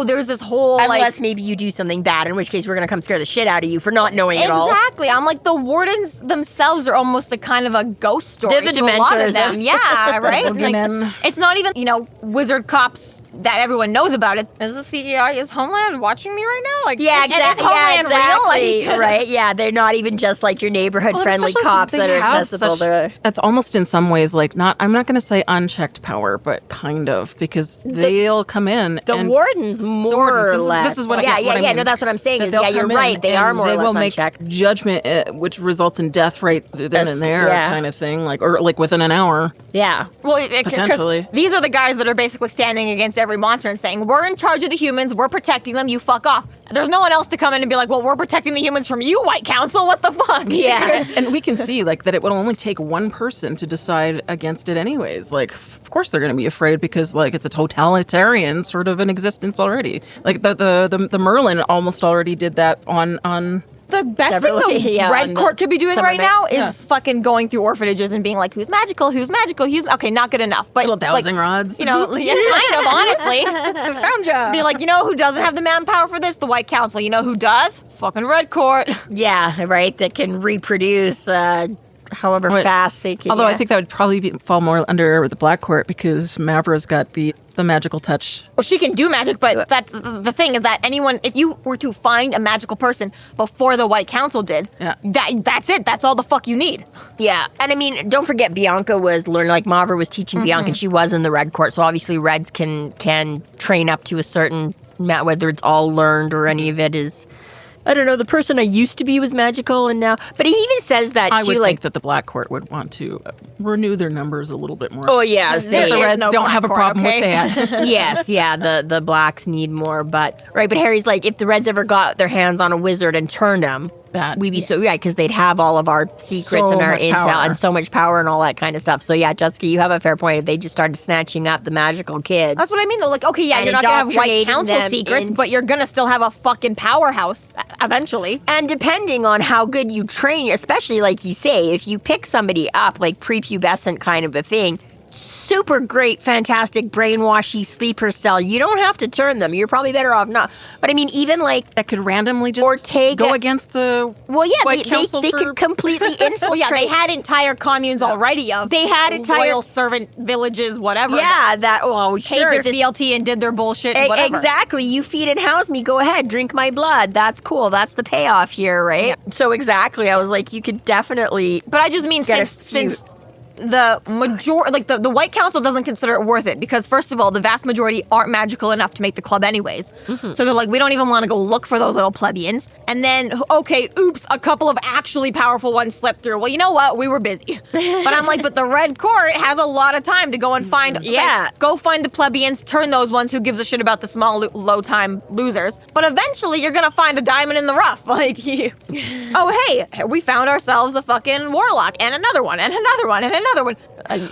there's this whole Unless maybe you do something bad, in which case we're gonna come scare the shit out of you for not knowing it all. Exactly. I'm like, the wardens themselves are almost a kind of a ghost story. They're the to a lot of Dementors, them. Yeah, right? Boogeymen. It's not even, wizard cops that everyone knows about it. Is the CGI, is Homeland watching me right now? Like, Yeah, is exactly. Homeland exactly. real? Right? Yeah, they're not even just like your neighborhood-friendly especially cops 'cause that they are have accessible. such- That's almost in some ways like I'm not going to say unchecked power, but kind of, because they'll come in. The and wardens, more wardens, or less. this is what I yeah, get, what I yeah. mean. No, that's what I'm saying. that Is they'll you're come in right. They and are more they or less will make unchecked. judgment, which results in death right then and there, yeah. kind of thing, or within an hour. Yeah. Well, because Potentially. these are the guys that are basically standing against every monster and saying, we're in charge of the humans, we're protecting them, you fuck off. There's no one else to come in and be like, well, we're protecting the humans from you, White Council, what the fuck? Yeah. And we can see that it will only take one person to decide against it anyways. Of course they're going to be afraid, because it's a totalitarian sort of an existence already. Like the Merlin almost already did that on The best Several- thing the yeah, Red on Court could be doing Summer right Night. now is fucking going through orphanages and being like, who's magical, who's okay, not good enough. But little dowsing rods. yeah, kind of, honestly. Found ya. Be like, who doesn't have the manpower for this? The White Council. You know who does? Fucking Red Court. Yeah, right. That can reproduce however Wait, fast they can. Although yeah. I think that would probably fall more under the Black Court, because Mavra's got the magical touch. Well, she can do magic, but that's the thing, is that if you were to find a magical person before the White Council did, Yeah. that's it. That's all the fuck you need. Yeah, and I mean, don't forget, Bianca was learning, like Mavra was teaching Bianca, and she was in the Red Court, so obviously Reds can train up to a certain, whether it's all learned or any of it is, I don't know, the person I used to be was magical, and now, but he even says that I too, would like, think that the Black Court would want to renew their numbers a little bit more. oh yeah, There the is Reds no don't Black have a Court, problem okay? with that. yes, yeah, the blacks need more, but Harry's like, if the Reds ever got their hands on a wizard and turned him, That- we'd be so, yeah, because they'd have all of our secrets So and our much intel power. and so much power and all that kind of stuff. So yeah, Jessica, you have a fair point. If they just started snatching up the magical kids. That's what I mean, though. Like, okay, yeah, And you're not gonna have White indoctrinating Council them secrets, in- but you're gonna still have a fucking powerhouse eventually. And depending on how good you train, especially like you say, if you pick somebody up like prepubescent kind of a thing, super great, fantastic, brainwashy sleeper cell. You don't have to turn them. You're probably better off not. But I mean, even like, That could randomly just Or take go a- against the well, yeah, White they Council they for- could completely infiltrate. Well, yeah, they had entire communes already of They had entire- royal servant villages, whatever. Yeah, that. Oh, paid sure. their this- fealty and did their bullshit and whatever. Exactly. You feed and house me. Go ahead. Drink my blood. That's cool. That's the payoff here, right? So exactly. I was like, you could definitely. But I just mean Get a since the majority, like the White Council doesn't consider it worth it, because first of all, the vast majority aren't magical enough to make the club anyways. So they're like, we don't even want to go look for those little plebeians. And then, okay, oops, a couple of actually powerful ones slipped through. Well, you know what? We were busy. But I'm like, but the Red Court has a lot of time to go and find. Yeah. Go find the plebeians, turn those ones. Who gives a shit about the small, low-time losers? But eventually, you're gonna find a diamond in the rough. Like, oh hey, we found ourselves a fucking warlock, and another one, and another one, and another one.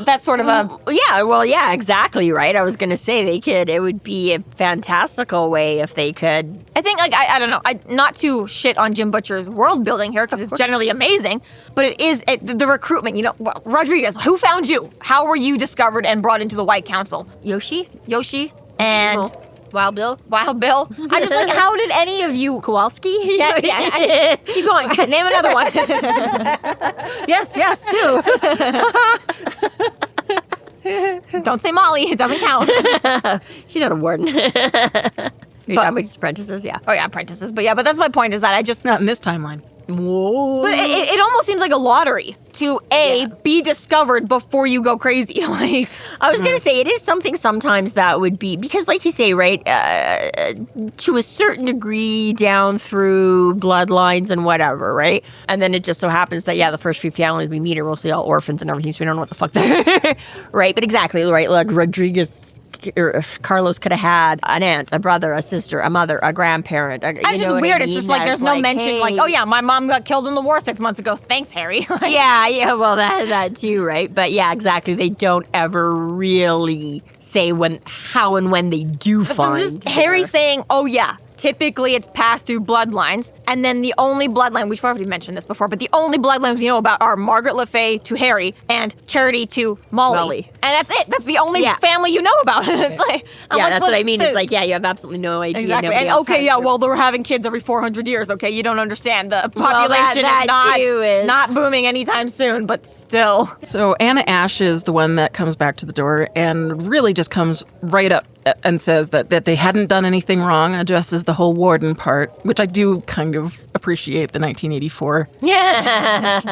That's sort of a. Yeah, well, yeah, exactly, right? I was going to say it would be a fantastical way if they could. I think, like, I don't know, not to shit on Jim Butcher's world building here, because it's generally amazing, but it is the recruitment. Well, Rodriguez, who found you? How were you discovered and brought into the White Council? Yoshi? And Wild Bill? Wild Bill. I just like, how did any of you? Kowalski? Yeah, keep going. Name another one. yes, too. Don't say Molly. It doesn't count. She's not a warden. You're talking about just apprentices, yeah. Oh, yeah, apprentices. But that's my point is that I just... Not in this timeline. Whoa. But it almost seems like a lottery to, be discovered before you go crazy. Like, I was going to say, it is something sometimes that would be, because like you say, right, to a certain degree down through bloodlines and whatever, right? And then it just so happens that, the first few families we meet are mostly all orphans and everything, so we don't know what the fuck they're, right? But exactly, right, like Rodriguez... or if Carlos could have had an aunt, a brother, a sister, a mother, a grandparent. It's just weird. It's just like there's no mention, hey, like, oh yeah, my mom got killed in the war 6 months ago. Thanks, Harry. Like, well, that too, right? But yeah, exactly. They don't ever really say how and when they do find. Just Harry saying, oh yeah. Typically, it's passed through bloodlines, and then the only bloodline, we've already mentioned this before, but the only bloodlines we know about are Margaret Le Fay to Harry and Charity to Molly. And that's it. That's the only family you know about. It's like, that's what I mean. It's like, you have absolutely no idea. Exactly. And they're having kids every 400 years. Okay, you don't understand. The population is not booming anytime soon, but still. So Anna Ash is the one that comes back to the door and really just comes right up and says that they hadn't done anything wrong, addresses the whole warden part, which I do kind of appreciate the 1984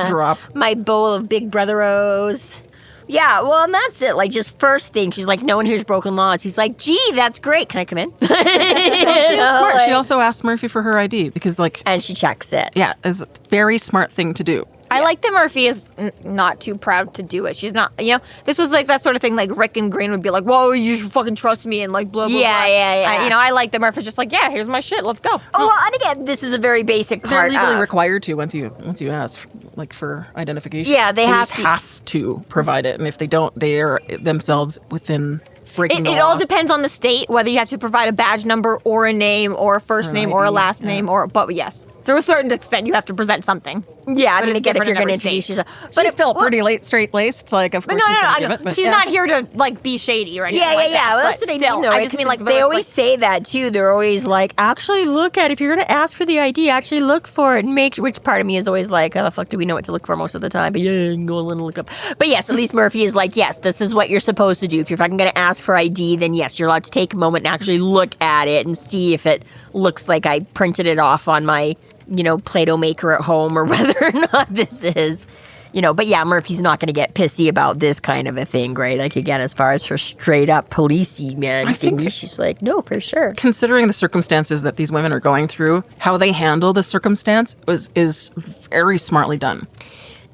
drop. My bowl of Big Brother-O's. Yeah, well, and that's it. Like, just first thing, she's like, no one here's broken laws. He's like, gee, that's great. Can I come in? She is smart. She also asked Murphy for her ID because, like... And she checks it. Yeah, it's a very smart thing to do. I like that Murphy is not too proud to do it. She's not, this was like that sort of thing like Rick and Green would be like, whoa, you should fucking trust me and like blah, blah, blah. Yeah. I like that Murphy's just like, yeah, here's my shit, let's go. Oh, well, and again, this is a very basic part. They're legally required to once you ask, like, for identification. Yeah, they have to provide it. And if they don't, they are themselves within... It all depends on the state, whether you have to provide a badge number or a name or a first name or a last name, but yes. To a certain extent, you have to present something. Yeah, I mean, again, if you're going to introduce yourself. But she's still pretty straight-laced, like, of course she's not here to, like, be shady or anything like that. Well, that's what I mean, though. I just mean, like, they always say that, too. They're always like, actually look at, if you're going to ask for the ID, actually look for it and make, which part of me is always like, how the fuck do we know what to look for most of the time? But you can go and look up. But yes, at least Murphy is like, yes, this is what you're supposed to do. If you're fucking going to ask for ID, then yes, you're allowed to take a moment and actually look at it and see if it looks like I printed it off on my... Play-Doh maker at home or whether or not this is, but yeah, Murphy's not going to get pissy about this kind of a thing, right? Like, again, as far as her straight-up policey man thing, she's like, no, for sure. Considering the circumstances that these women are going through, how they handle the circumstance is very smartly done.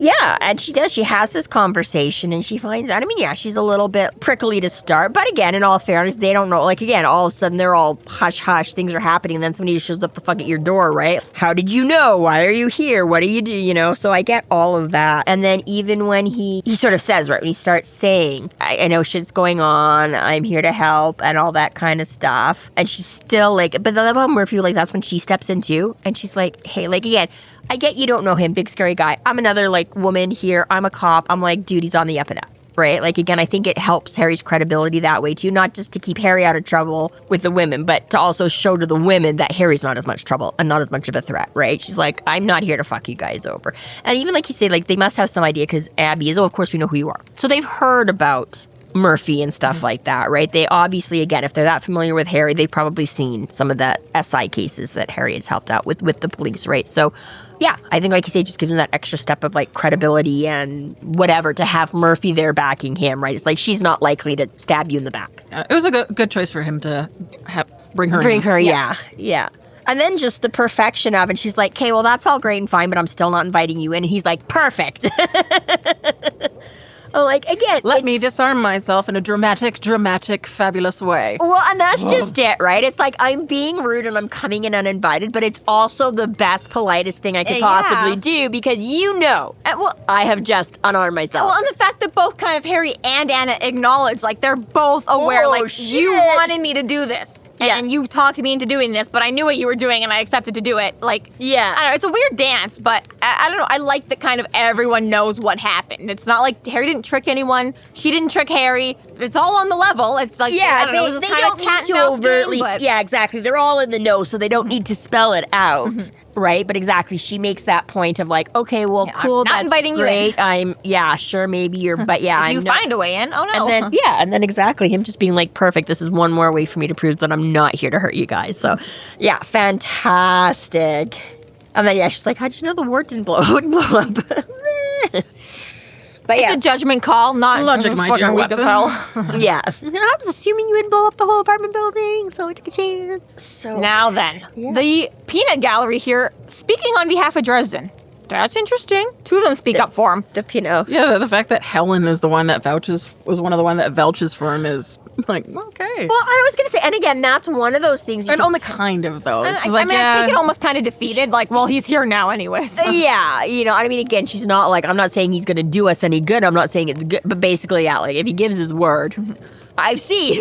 Yeah, and she does. She has this conversation and she finds out. I mean, yeah, she's a little bit prickly to start. But again, in all fairness, they don't know. Like, again, all of a sudden they're all hush-hush. Things are happening. And then somebody just shows up the fuck at your door, right? How did you know? Why are you here? What do you do? So I get all of that. And then even when he sort of says, right, when he starts saying, I know shit's going on. I'm here to help and all that kind of stuff. And she's still like, but the level of Murphy, like, that's when she steps into. And she's like, hey, like, again, I get you don't know him, big scary guy. I'm another, like, woman here. I'm a cop. I'm like, dude, he's on the up and up, right? Like, again, I think it helps Harry's credibility that way, too. Not just to keep Harry out of trouble with the women, but to also show to the women that Harry's not as much trouble and not as much of a threat, right? She's like, I'm not here to fuck you guys over. And even like you say, like, they must have some idea because Abby is, of course, we know who you are. So they've heard about Murphy and stuff like that, right? They obviously, again, if they're that familiar with Harry, they've probably seen some of the SI cases that Harry has helped out with the police, right? So, yeah, I think, like you say, just gives him that extra step of, like, credibility and whatever to have Murphy there backing him, right? It's like she's not likely to stab you in the back. It was a good choice for him to bring her in. Yeah. And then just the perfection of it. She's like, okay, well, that's all great and fine, but I'm still not inviting you in. And he's like, perfect. Oh, like, again, let me disarm myself in a dramatic, fabulous way. Well, and that's just it, right? It's like, I'm being rude and I'm coming in uninvited, but it's also the best, politest thing I could possibly do because I have just unarmed myself. Well, and the fact that both kind of Harry and Anna acknowledge, like, they're both aware, you wanted me to do this. And you talked me into doing this, but I knew what you were doing and I accepted to do it. Like, I don't know, it's a weird dance, but I don't know. I like that kind of everyone knows what happened. It's not like Harry didn't trick anyone. She didn't trick Harry. it's all on the level. It's like, I don't know, they kind don't of cat need to and mouse overtly. game, but Yeah, exactly. They're all in the know, so they don't need to spell it out, right? But exactly, she makes that point of like, okay, well, Yeah, cool, I'm not that's inviting you great. in. Sure, maybe you're, but yeah, if I'm you not. find a way in, oh no. And then exactly him just being like, perfect. This is one more way for me to prove that I'm not here to hurt you guys. So, yeah, fantastic. And then she's like, how'd you know the wart didn't blow up? But It's yeah, a judgment call, not Logic, my fucking dear weak as Watson. hell. yeah. I was assuming you would blow up the whole apartment building, so I took a chance. So Now then, the peanut gallery here, speaking on behalf of Dresden. That's interesting. Two of them speak up for him. the Pinot. Yeah, the fact that Helen is the one that was one of the one that vouches for him is like, okay. Well, I was gonna say, and again, that's one of those things. You And can- only kind of, though. It's I like, mean, I yeah, take it almost kind of defeated. Like, well, he's here now anyway. So. Yeah, I mean, again, she's not like, I'm not saying he's gonna do us any good. I'm not saying it's good, but basically, yeah, like if he gives his word, I've seen.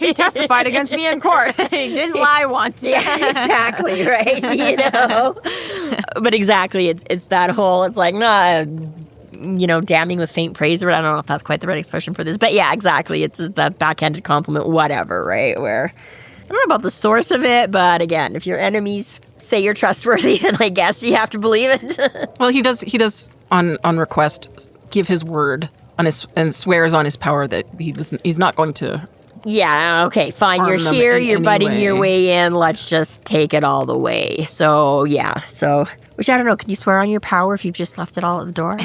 He testified against me in court. He didn't lie once. Yeah, exactly, right? But exactly, it's that whole, it's like, nah, damning with faint praise, or I don't know if that's quite the right expression for this, but yeah, exactly, it's that backhanded compliment, whatever, right? Where, I don't know about the source of it, but again, if your enemies say you're trustworthy, then I guess you have to believe it. well, he does on request give his word on his and swears on his power that he's not going to. Yeah, okay, fine. Harm You're them here, in you're any butting way. your way in. Let's just take it all the way. So, yeah. Which I don't know, can you swear on your power if you've just left it all at the door?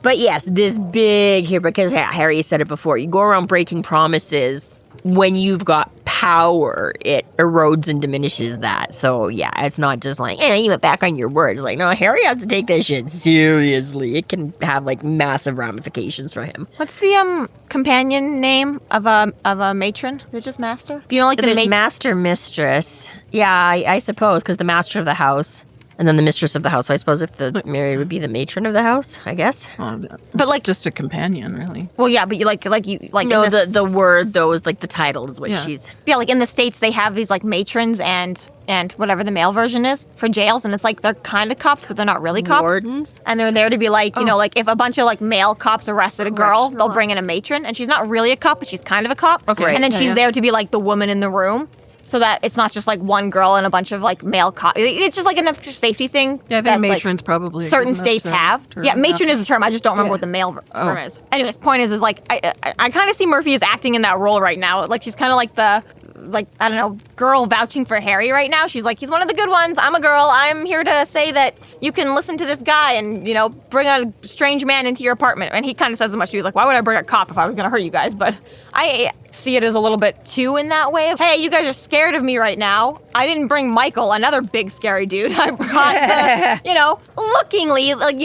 But yes, this big here, because Harry said it before, you go around breaking promises. When you've got power, it erodes and diminishes that. So, yeah, it's not just like, you went back on your word. It's like, no, Harry has to take this shit seriously. It can have, like, massive ramifications for him. What's the companion name of a matron? Is it just master? You know, like the There's master, mistress. Yeah, I suppose, because the master of the house, and then the mistress of the house. So I suppose if the Mary would be the matron of the house, I guess. But like just a companion, really. Well, yeah, but you like No, in the word though is like the title is what Yeah. she's. Yeah, like in the States, they have these like matrons and whatever the male version is for jails, and it's like they're kind of cops, but they're not really cops. Wardens? And they're there to be like, like if a bunch of like male cops arrested a girl, they'll bring in a matron, and she's not really a cop, but she's kind of a cop. Okay. Right. And then Yeah, she's yeah. there to be like the woman in the room. So that it's not just like one girl and a bunch of like male cops. It's just like an extra safety thing. Yeah, I think that's, like, matron's probably a certain good enough states have. term, Yeah, matron is a term. I just don't remember what the male term is. Anyways, point is like I kind of see Murphy as acting in that role right now. Like she's kind of like the I don't know, girl vouching for Harry right now. She's like, he's one of the good ones. I'm a girl. I'm here to say that you can listen to this guy and, bring a strange man into your apartment. And he kind of says as much. He was like, why would I bring a cop if I was going to hurt you guys? But I see it as a little bit too in that way. Hey, you guys are scared of me right now. I didn't bring Michael, another big scary dude. I brought the, lookingly, like,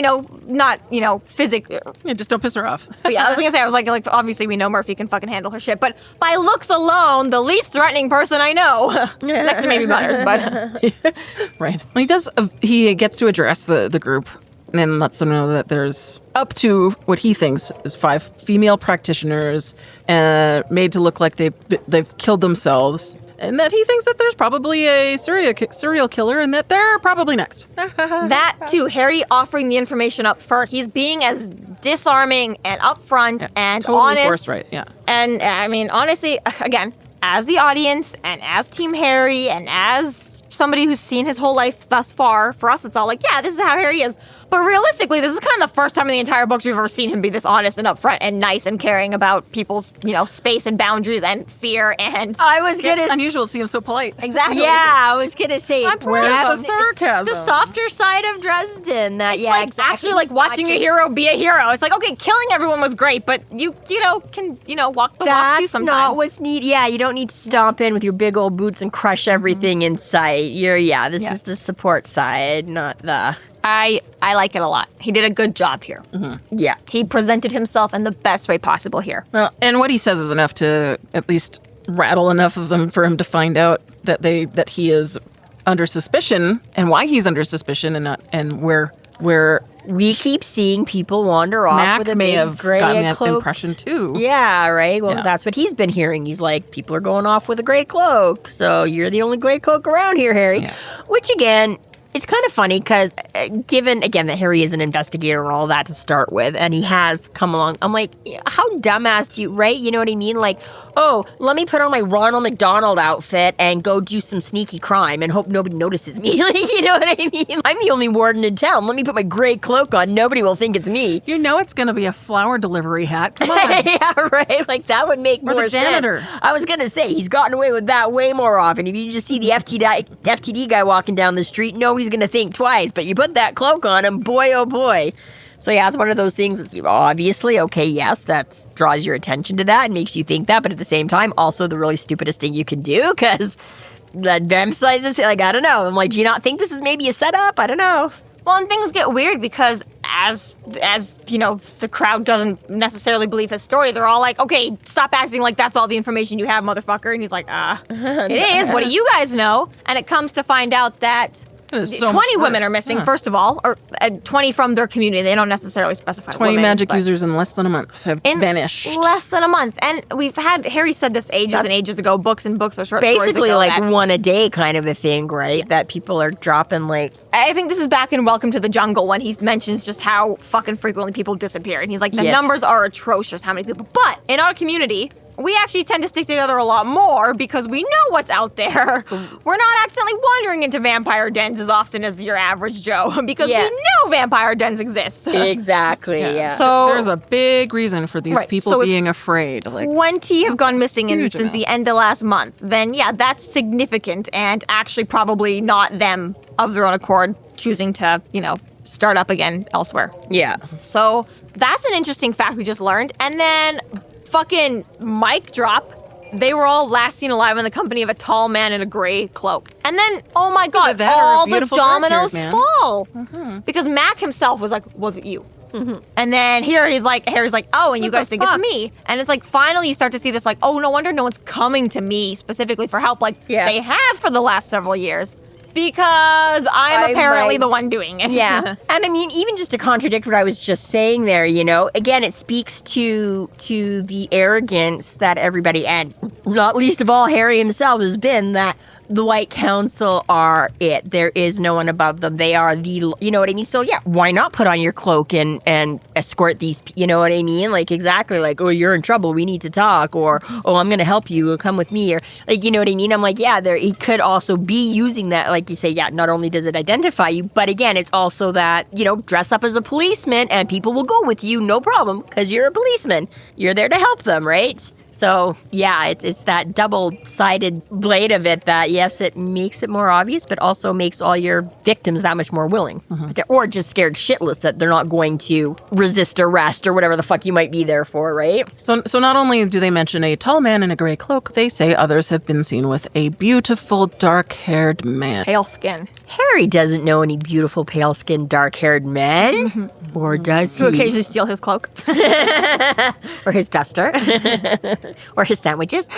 not, physically. Yeah, just don't piss her off. But yeah, I was gonna say, I was like, obviously we know Murphy can fucking handle her shit, but by looks alone, the least threatening person I know, next to maybe Butters, but Right. Well, he gets to address the group and lets them know that there's up to what he thinks is 5 female practitioners made to look like they've killed themselves. And that he thinks that there's probably a serial killer and that they're probably next. that too, Harry offering the information up first. He's being as disarming and upfront and Totally honest. forthright, yeah. And I mean, honestly, again, as the audience and as Team Harry and as somebody who's seen his whole life thus far, for us, it's all like, yeah, this is how Harry is. But realistically, this is kind of the first time in the entire books we've ever seen him be this honest and upfront and nice and caring about people's, space and boundaries and fear and... I was It's gonna. unusual to see him so polite. Exactly. Yeah, I was gonna say. Where's the sarcasm? The softer side of Dresden. That yeah, Like, exactly. actually, like, He's not watching a just- hero be a hero. It's like, okay, killing everyone was great, but you can, walk the walk too That's sometimes. not what's needed. Yeah, you don't need to stomp in with your big old boots and crush everything in sight. This is the support side, not the. I like it a lot. He did a good job here. Yeah. He presented himself in the best way possible here. Well, and what he says is enough to at least rattle enough of them for him to find out that he is under suspicion and why he's under suspicion and where We keep seeing people wander off Mac with a may big have gray gotten that cloak. impression too. Yeah, right. Well, Yeah. that's what he's been hearing. He's like, people are going off with a gray cloak, so you're the only gray cloak around here, Harry. Yeah. Which again, It's kind of funny because given, again, that Harry is an investigator and all that to start with, and he has come along, I'm like, how dumbass do you, right? You know what I mean? Like, oh, let me put on my Ronald McDonald outfit and go do some sneaky crime and hope nobody notices me. Like, you know what I mean? I'm the only warden in town. Let me put my gray cloak on. Nobody will think it's me. You know it's going to be a flower delivery hat. Come on. Yeah, right? Like, that would make more sense. Or the janitor. I was going to say, he's gotten away with that way more often. If you just see the FTD guy walking down the street, nobody's going to think twice. But you put that cloak on him, boy, oh boy. So yeah, it's one of those things that's obviously, okay, yes, that draws your attention to that and makes you think that. But at the same time, also the really stupidest thing you can do because that emphasizes, like, I don't know. I'm like, do you not think this is maybe a setup? I don't know. Well, and things get weird because as you know, the crowd doesn't necessarily believe his story. They're all like, okay, stop acting like that's all the information you have, motherfucker. And he's like, it is. What do you guys know? And it comes to find out that 20 women are missing, first of all, or 20 from their community. They don't necessarily specify 20 women, magic users in less than a month have vanished. Less than a month. And we've had, Harry said this ages and ages ago, books and books or short stories basically ago, like one a day kind of a thing, right? That people are dropping like... I think this is back in Welcome to the Jungle when he mentions just how fucking frequently people disappear. And he's like, the numbers are atrocious, how many people. But in our community... we actually tend to stick together a lot more because we know what's out there. We're not accidentally wandering into vampire dens as often as your average Joe because we know vampire dens exist. Exactly, yeah. So there's a big reason for these people being afraid. Like 20 have gone missing since the end of last month. Then, yeah, that's significant and actually probably not them of their own accord choosing to, you know, start up again elsewhere. Yeah. So that's an interesting fact we just learned. And then... fucking mic drop. They were all last seen alive in the company of a tall man in a gray cloak. And then, oh my God, all the dominoes fall. Mm-hmm. Because Mac himself was like, was it you? Mm-hmm. And then Harry's like, oh, and you guys think it's me. And it's like, finally you start to see this like, oh, no wonder no one's coming to me specifically for help like they have for the last several years. Because I'm apparently the one doing it. Yeah. And I mean, even just to contradict what I was just saying there, you know, again, it speaks to the arrogance that everybody, and not least of all Harry himself, has been that the White Council are it. There is no one above them. They are the, you know what I mean? So yeah, why not put on your cloak and escort these, you know what I mean? Like exactly like, oh, you're in trouble. We need to talk. Or, oh, I'm going to help you. Come with me. Or like, you know what I mean? I'm like, yeah, he could also be using that. Like you say, yeah, not only does it identify you, but again, it's also that, you know, dress up as a policeman and people will go with you. No problem. Because you're a policeman. You're there to help them, right? So, yeah, it's that double-sided blade of it that, yes, it makes it more obvious, but also makes all your victims that much more willing. Mm-hmm. Or just scared shitless that they're not going to resist arrest or whatever the fuck you might be there for, right? So not only do they mention a tall man in a gray cloak, they say others have been seen with a beautiful, dark-haired man. Pale skin. Harry doesn't know any beautiful, pale-skinned, dark-haired men. Mm-hmm. Or does he? Who occasionally steal his cloak. Or his duster. Or his sandwiches.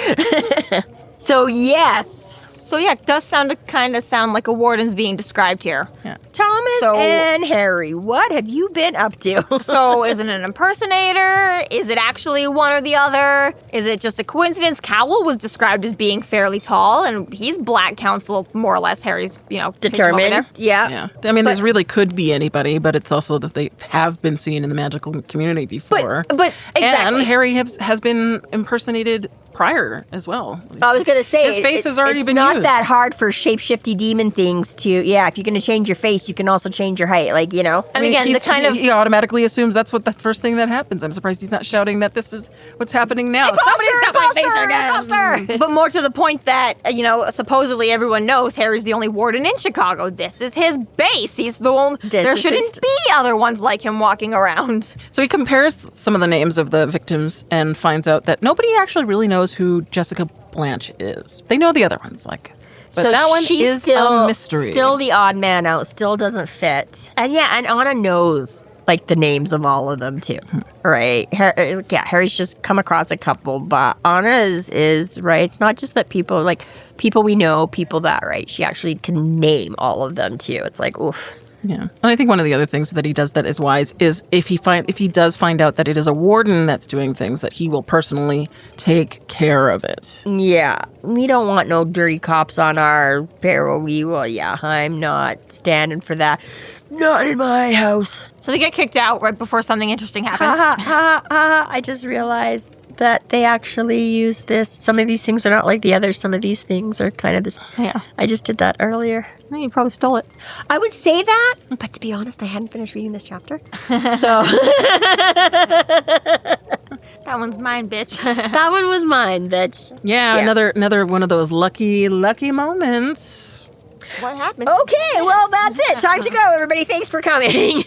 So, yes. So, yeah, it does kind of sound like a warden's being described here. Yeah. Thomas and Harry, what have you been up to? So, is it an impersonator? Is it actually one or the other? Is it just a coincidence? Cowell was described as being fairly tall, and he's Black Council, more or less. Harry's, you know, determined. Yeah. I mean, this really could be anybody, but it's also that they have been seen in the magical community before. But exactly. And Harry has been impersonated prior as well. I was going to say, his face has already been used. It's not used. that hard for shapeshifty demon things to, if you're going to change your face, you can also change your height, like, you know. And again, he automatically assumes that's what the first thing that happens. I'm surprised he's not shouting that this is what's happening now. Somebody's got my face again. But more to the point that, you know, supposedly everyone knows Harry's the only warden in Chicago. This is his base. He's the one. There shouldn't be other ones like him walking around. So he compares some of the names of the victims and finds out that nobody actually really knows who Jessica Blanche is. They know the other ones, but so that one is still, a mystery. Still the odd man out. Still doesn't fit. And and Anna knows the names of all of them too, right? Harry's just come across a couple, but Anna is right. It's not just that people we know, people that right. She actually can name all of them too. It's like oof. Yeah. And I think one of the other things that he does that is wise is if he does find out that it is a warden that's doing things, that he will personally take care of it. Yeah, we don't want no dirty cops on our payroll. I'm not standing for that. Not in my house. So they get kicked out right before something interesting happens. I just realized that they actually use this. Some of these things are not like the others. Some of these things are kind of this. Yeah. I just did that earlier. No, you probably stole it. I would say that, but to be honest, I hadn't finished reading this chapter. So That one's mine, bitch. that one was mine, bitch. Yeah, another one of those lucky moments. What happened? Okay, well, that's it. Time to go, everybody. Thanks for coming.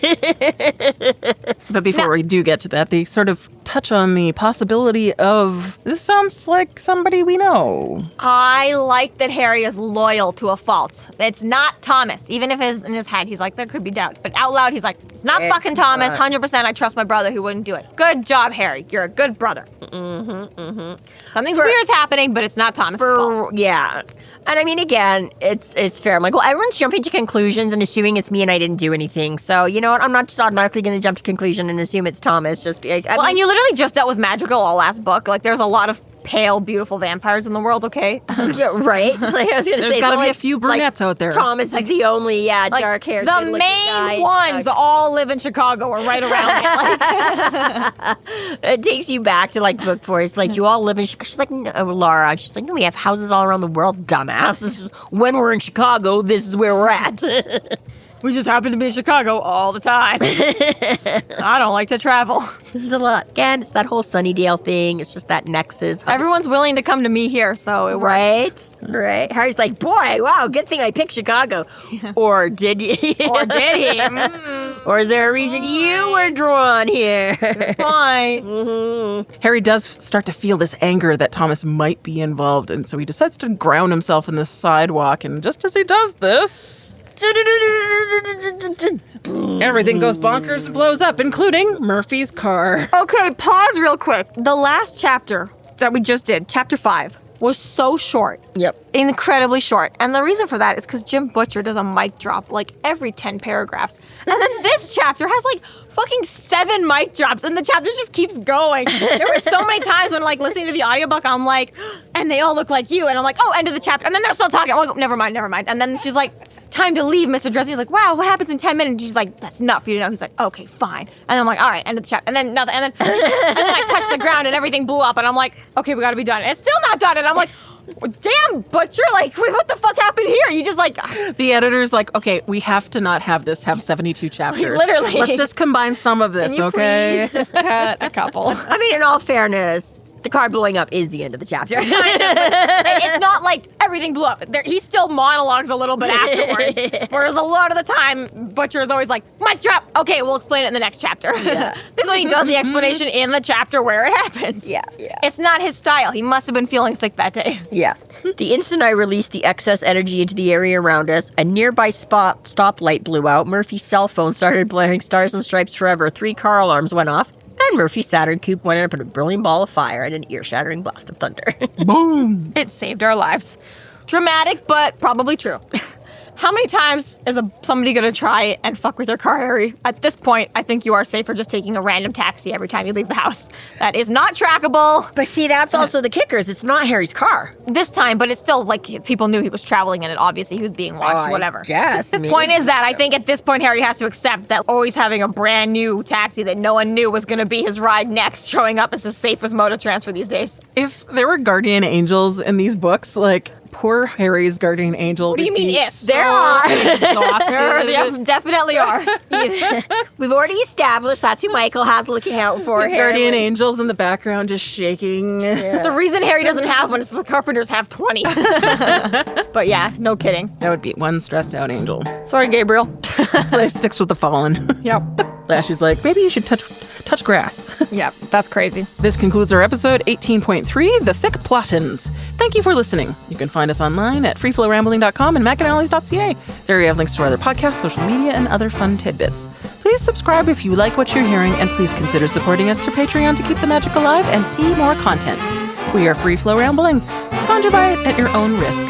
But before we do get to that, they sort of touch on the possibility of, this sounds like somebody we know. I like that Harry is loyal to a fault. It's not Thomas. Even if in his head he's like, there could be doubt. But out loud he's like, it's not fucking Thomas. 100% I trust my brother who wouldn't do it. Good job, Harry. You're a good brother. Something's weird's happening, but it's not Thomas's fault. Yeah. And I mean, again, it's fair. I'm like, well, everyone's jumping to conclusions and assuming it's me and I didn't do anything. So, you know what? I'm not just automatically going to jump to conclusion and assume it's Thomas. Just be like, And you literally just dealt with magical all last book. Like, there's a lot of pale, beautiful vampires in the world, okay? yeah, right? Like, I was going to say, There's got to be a few brunettes out there. Thomas is the only, dark-haired, the good-looking guy. main ones all live in Chicago or right around it. It takes you back to, like, book 4. It's like, you all live in Chicago. She's like, no, Laura. And she's like, no, we have houses all around the world, dumbass. This is, when we're in Chicago, this is where we're at. We just happen to be in Chicago all the time. I don't like to travel. This is a lot. Again, it's that whole Sunnydale thing. It's just that nexus. Everyone's willing to come to me here, so it works. Right. Harry's like, boy, wow, good thing I picked Chicago. Yeah. Or did you? Or did he? Or is there a reason you were drawn here? Good point. Harry does start to feel this anger that Thomas might be involved, and so he decides to ground himself in the sidewalk, and just as he does this, everything goes bonkers and blows up, including Murphy's car. Okay, pause real quick. The last chapter that we just did, chapter 5, was so short. Yep. Incredibly short. And the reason for that is because Jim Butcher does a mic drop like every 10 paragraphs. And then this chapter has like fucking 7 mic drops and the chapter just keeps going. There were so many times when like listening to the audiobook, I'm like, and they all look like you. And I'm like, oh, end of the chapter. And then they're still talking. I'm like, never mind. And then she's like, time to leave, Mr. Dresden. He's like, wow, what happens in 10 minutes? And she's like, that's enough for you to know. He's like, okay, fine. And I'm like, all right, end of the chapter. And then nothing. And then I touched the ground and everything blew up. And I'm like, okay, we gotta be done. And it's still not done. And I'm like, damn, Butcher, like, wait, what the fuck happened here? You just like... The editor's like, okay, we have to not have this have 72 chapters. Literally. Let's just combine some of this, okay? Please just cut a couple. I mean, in all fairness, the car blowing up is the end of the chapter. It's not like everything blew up. He still monologues a little bit afterwards. Whereas a lot of the time, Butcher is always like, mic drop. Okay, we'll explain it in the next chapter. Yeah. This one, he does the explanation in the chapter where it happens. Yeah. It's not his style. He must have been feeling sick that day. Yeah. The instant I released the excess energy into the area around us, a nearby stoplight blew out. Murphy's cell phone started blaring Stars and Stripes Forever. 3 car alarms went off. And Murphy's Saturn coupe went up in a brilliant ball of fire and an ear-shattering blast of thunder. Boom! It saved our lives. Dramatic, but probably true. How many times is somebody going to try and fuck with your car, Harry? At this point, I think you are safer just taking a random taxi every time you leave the house. That is not trackable. But see, that's also the kicker, is it's not Harry's car. This time, but it's still like if people knew he was traveling in it. Obviously, he was being watched, whatever. Yes. The point is that I think at this point, Harry has to accept that always having a brand new taxi that no one knew was going to be his ride next, showing up as the safest mode of transfer these days. If there were guardian angels in these books, like, poor Harry's guardian angel. What do you mean if? There are. There definitely are. We've already established that's who Michael has looking out for. His guardian angels in the background just shaking. Yeah. The reason Harry doesn't have one is the Carpenters have 20. But yeah, no kidding. That would be one stressed out angel. Sorry, Gabriel. That's why he sticks with the fallen. Yep. She's like, maybe you should touch grass. Yep, that's crazy. This concludes our episode 18.3, The Thick Plottens. Thank you for listening. You can find us online at freeflowrambling.com and McAnallys.ca. There you have links to our other podcasts, social media, and other fun tidbits. Please subscribe if you like what you're hearing, and please consider supporting us through Patreon to keep the magic alive and see more content. We are Free Flow Rambling. Conjure by it at your own risk.